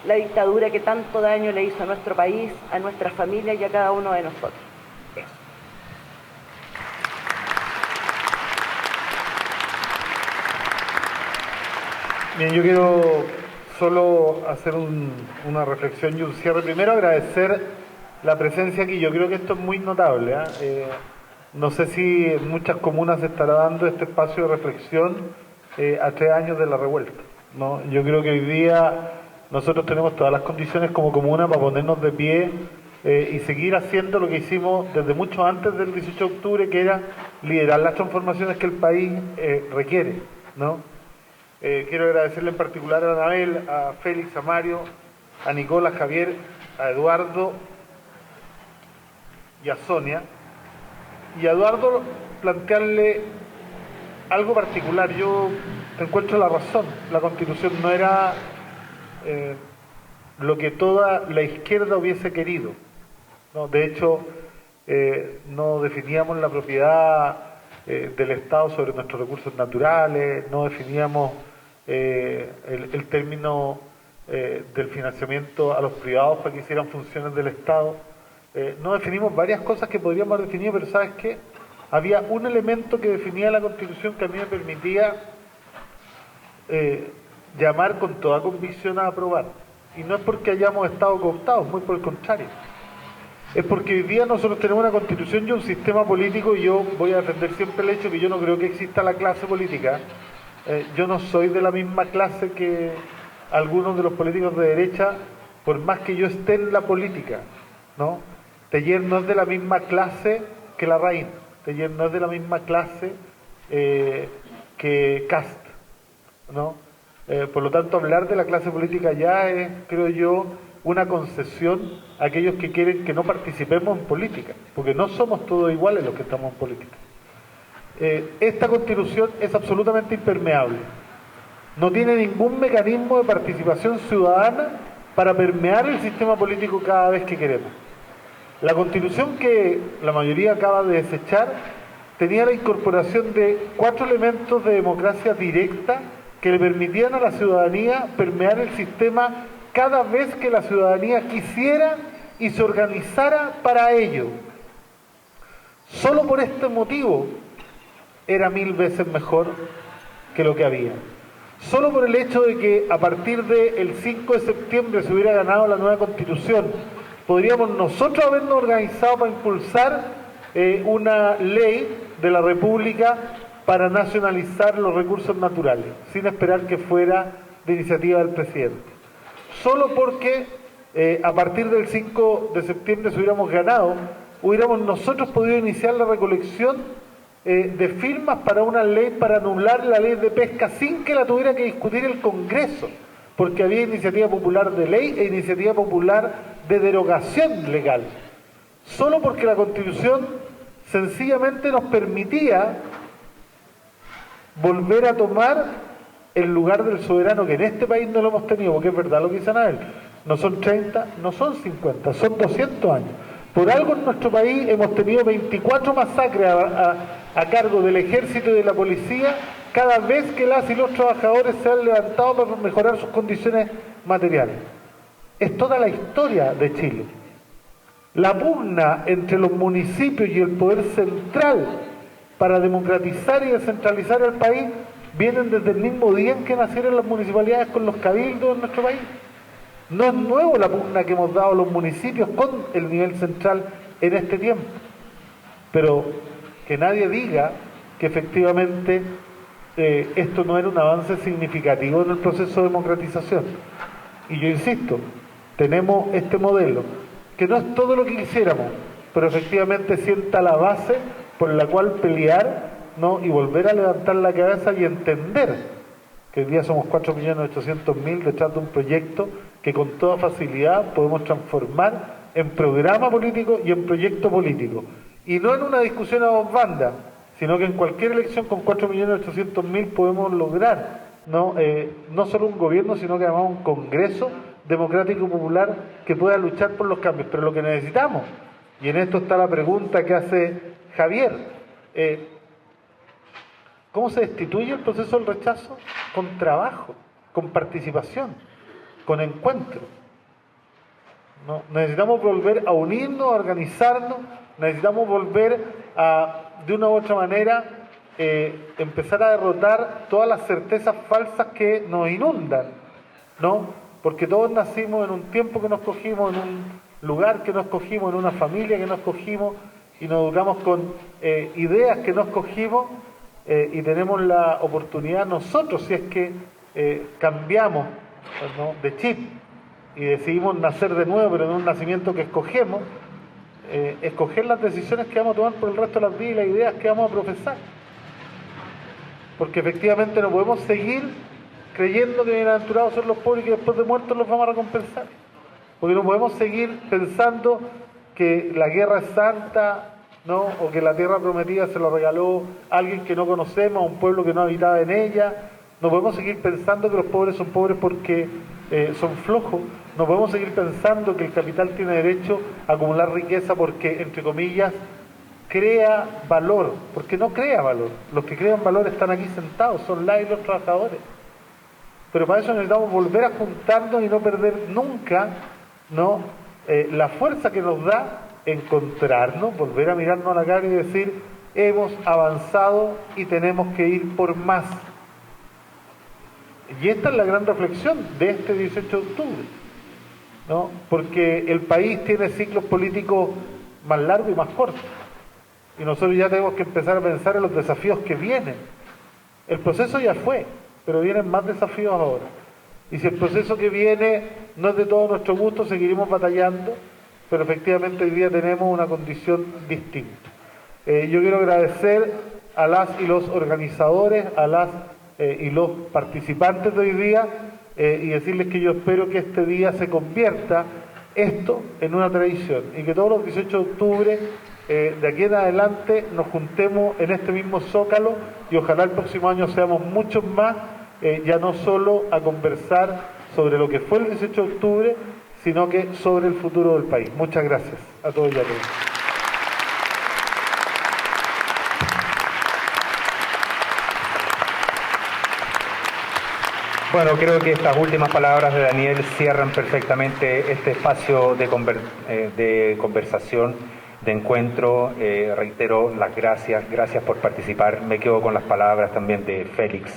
la dictadura que tanto daño le hizo a nuestro país, a nuestras familias y a cada uno de nosotros. Eso. Bien, yo quiero solo hacer una reflexión y un cierre. Primero agradecer la presencia aquí, yo creo que esto es muy notable, no sé si en muchas comunas se estará dando este espacio de reflexión a 3 años de la revuelta, ¿no? Yo creo que hoy día nosotros tenemos todas las condiciones como comuna para ponernos de pie y seguir haciendo lo que hicimos desde mucho antes del 18 de octubre, que era liderar las transformaciones que el país requiere, ¿no? Quiero agradecerle en particular a Anabel, a Félix, a Mario, a Nicola, a Javier, a Eduardo y a Sonia. Y a Eduardo plantearle algo particular. Yo encuentro la razón. La Constitución no era lo que toda la izquierda hubiese querido, ¿no? De hecho, no definíamos la propiedad del Estado sobre nuestros recursos naturales, no definíamos el término del financiamiento a los privados para que hicieran funciones del Estado. No definimos varias cosas que podríamos haber definido, pero ¿sabes qué? Había un elemento que definía la Constitución que a mí me permitía llamar con toda convicción a aprobar. Y no es porque hayamos estado cooptados, muy por el contrario. Es porque hoy día nosotros tenemos una Constitución y un sistema político, y yo voy a defender siempre el hecho que yo no creo que exista la clase política. Yo no soy de la misma clase que algunos de los políticos de derecha, por más que yo esté en la política, ¿no? Teller no es de la misma clase que Larraín, Teller no es de la misma clase que Cast, ¿no? Por lo tanto, hablar de la clase política ya es, creo yo, una concesión a aquellos que quieren que no participemos en política, porque no somos todos iguales los que estamos en política. Esta Constitución es absolutamente impermeable, no tiene ningún mecanismo de participación ciudadana para permear el sistema político cada vez que queremos. La Constitución que la mayoría acaba de desechar tenía la incorporación de 4 elementos de democracia directa que le permitían a la ciudadanía permear el sistema cada vez que la ciudadanía quisiera y se organizara para ello. Solo por este motivo era 1000 veces mejor que lo que había. Solo por el hecho de que a partir del 5 de septiembre se hubiera ganado la nueva Constitución, podríamos nosotros habernos organizado para impulsar una ley de la República para nacionalizar los recursos naturales, sin esperar que fuera de iniciativa del presidente. Solo porque a partir del 5 de septiembre se hubiéramos ganado, hubiéramos nosotros podido iniciar la recolección de firmas para una ley para anular la ley de pesca sin que la tuviera que discutir el Congreso, porque había iniciativa popular de ley e iniciativa popular de derogación legal. Solo porque la Constitución sencillamente nos permitía volver a tomar el lugar del soberano, que en este país no lo hemos tenido, porque es verdad lo que dice Anabel, no son 30, no son 50, son 200 años. Por algo en nuestro país hemos tenido 24 masacres a cargo del ejército y de la policía cada vez que las y los trabajadores se han levantado para mejorar sus condiciones materiales. Es toda la historia de Chile. La pugna entre los municipios y el poder central para democratizar y descentralizar el país vienen desde el mismo día en que nacieron las municipalidades con los cabildos en nuestro país. No es nuevo la pugna que hemos dado a los municipios con el nivel central en este tiempo. Pero que nadie diga que efectivamente esto no era un avance significativo en el proceso de democratización. Y yo insisto, tenemos este modelo, que no es todo lo que quisiéramos, pero efectivamente sienta la base por la cual pelear, ¿no? Y volver a levantar la cabeza y entender que hoy día somos 4.800.000 detrás de un proyecto que con toda facilidad podemos transformar en programa político y en proyecto político. Y no en una discusión a dos bandas, sino que en cualquier elección con 4.800.000 podemos lograr no solo un gobierno, sino que además un Congreso democrático popular que pueda luchar por los cambios. Pero lo que necesitamos, y en esto está la pregunta que hace Javier, ¿cómo se destituye el proceso del rechazo? Con trabajo, con participación, con encuentro. ¿No? Necesitamos volver a unirnos, a organizarnos, necesitamos volver a, de una u otra manera, empezar a derrotar todas las certezas falsas que nos inundan, ¿no? Porque todos nacimos en un tiempo que nos cogimos, en un lugar que nos cogimos, en una familia que nos cogimos, y nos educamos con ideas que nos cogimos, y tenemos la oportunidad nosotros, si es que cambiamos, ¿no?, de chip y decidimos nacer de nuevo, pero en un nacimiento que escogemos, escoger las decisiones que vamos a tomar por el resto de las vidas y las ideas que vamos a profesar. Porque efectivamente no podemos seguir creyendo que bienaventurados son los pobres y que después de muertos los vamos a recompensar. Porque no podemos seguir pensando que la guerra es santa, ¿no?, o que la tierra prometida se lo regaló a alguien que no conocemos, a un pueblo que no habitaba en ella. No podemos seguir pensando que los pobres son pobres porque son flojos. No podemos seguir pensando que el capital tiene derecho a acumular riqueza porque, entre comillas, crea valor, porque no crea valor. Los que crean valor están aquí sentados, son las y los trabajadores. Pero para eso necesitamos volver a juntarnos y no perder nunca, ¿no?, la fuerza que nos da encontrarnos, volver a mirarnos a la cara y decir, hemos avanzado y tenemos que ir por más. Y esta es la gran reflexión de este 18 de octubre, ¿no? Porque el país tiene ciclos políticos más largos y más cortos. Y nosotros ya tenemos que empezar a pensar en los desafíos que vienen. El proceso ya fue, pero vienen más desafíos ahora. Y si el proceso que viene no es de todo nuestro gusto, seguiremos batallando, pero efectivamente hoy día tenemos una condición distinta. Yo quiero agradecer a las y los organizadores, a las y los participantes de hoy día, y decirles que yo espero que este día se convierta esto en una tradición y que todos los 18 de octubre de aquí en adelante nos juntemos en este mismo zócalo y ojalá el próximo año seamos muchos más, ya no solo a conversar sobre lo que fue el 18 de octubre, sino que sobre el futuro del país. Muchas gracias a todos y a todas. Bueno, creo que estas últimas palabras de Daniel cierran perfectamente este espacio de conversación, de encuentro. Reitero las gracias por participar. Me quedo con las palabras también de Félix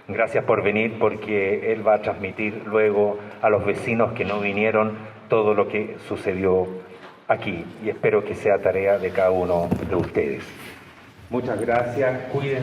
Gracias por venir, porque él va a transmitir luego a los vecinos que no vinieron todo lo que sucedió aquí, y espero que sea tarea de cada uno de ustedes. Muchas gracias, cuídense.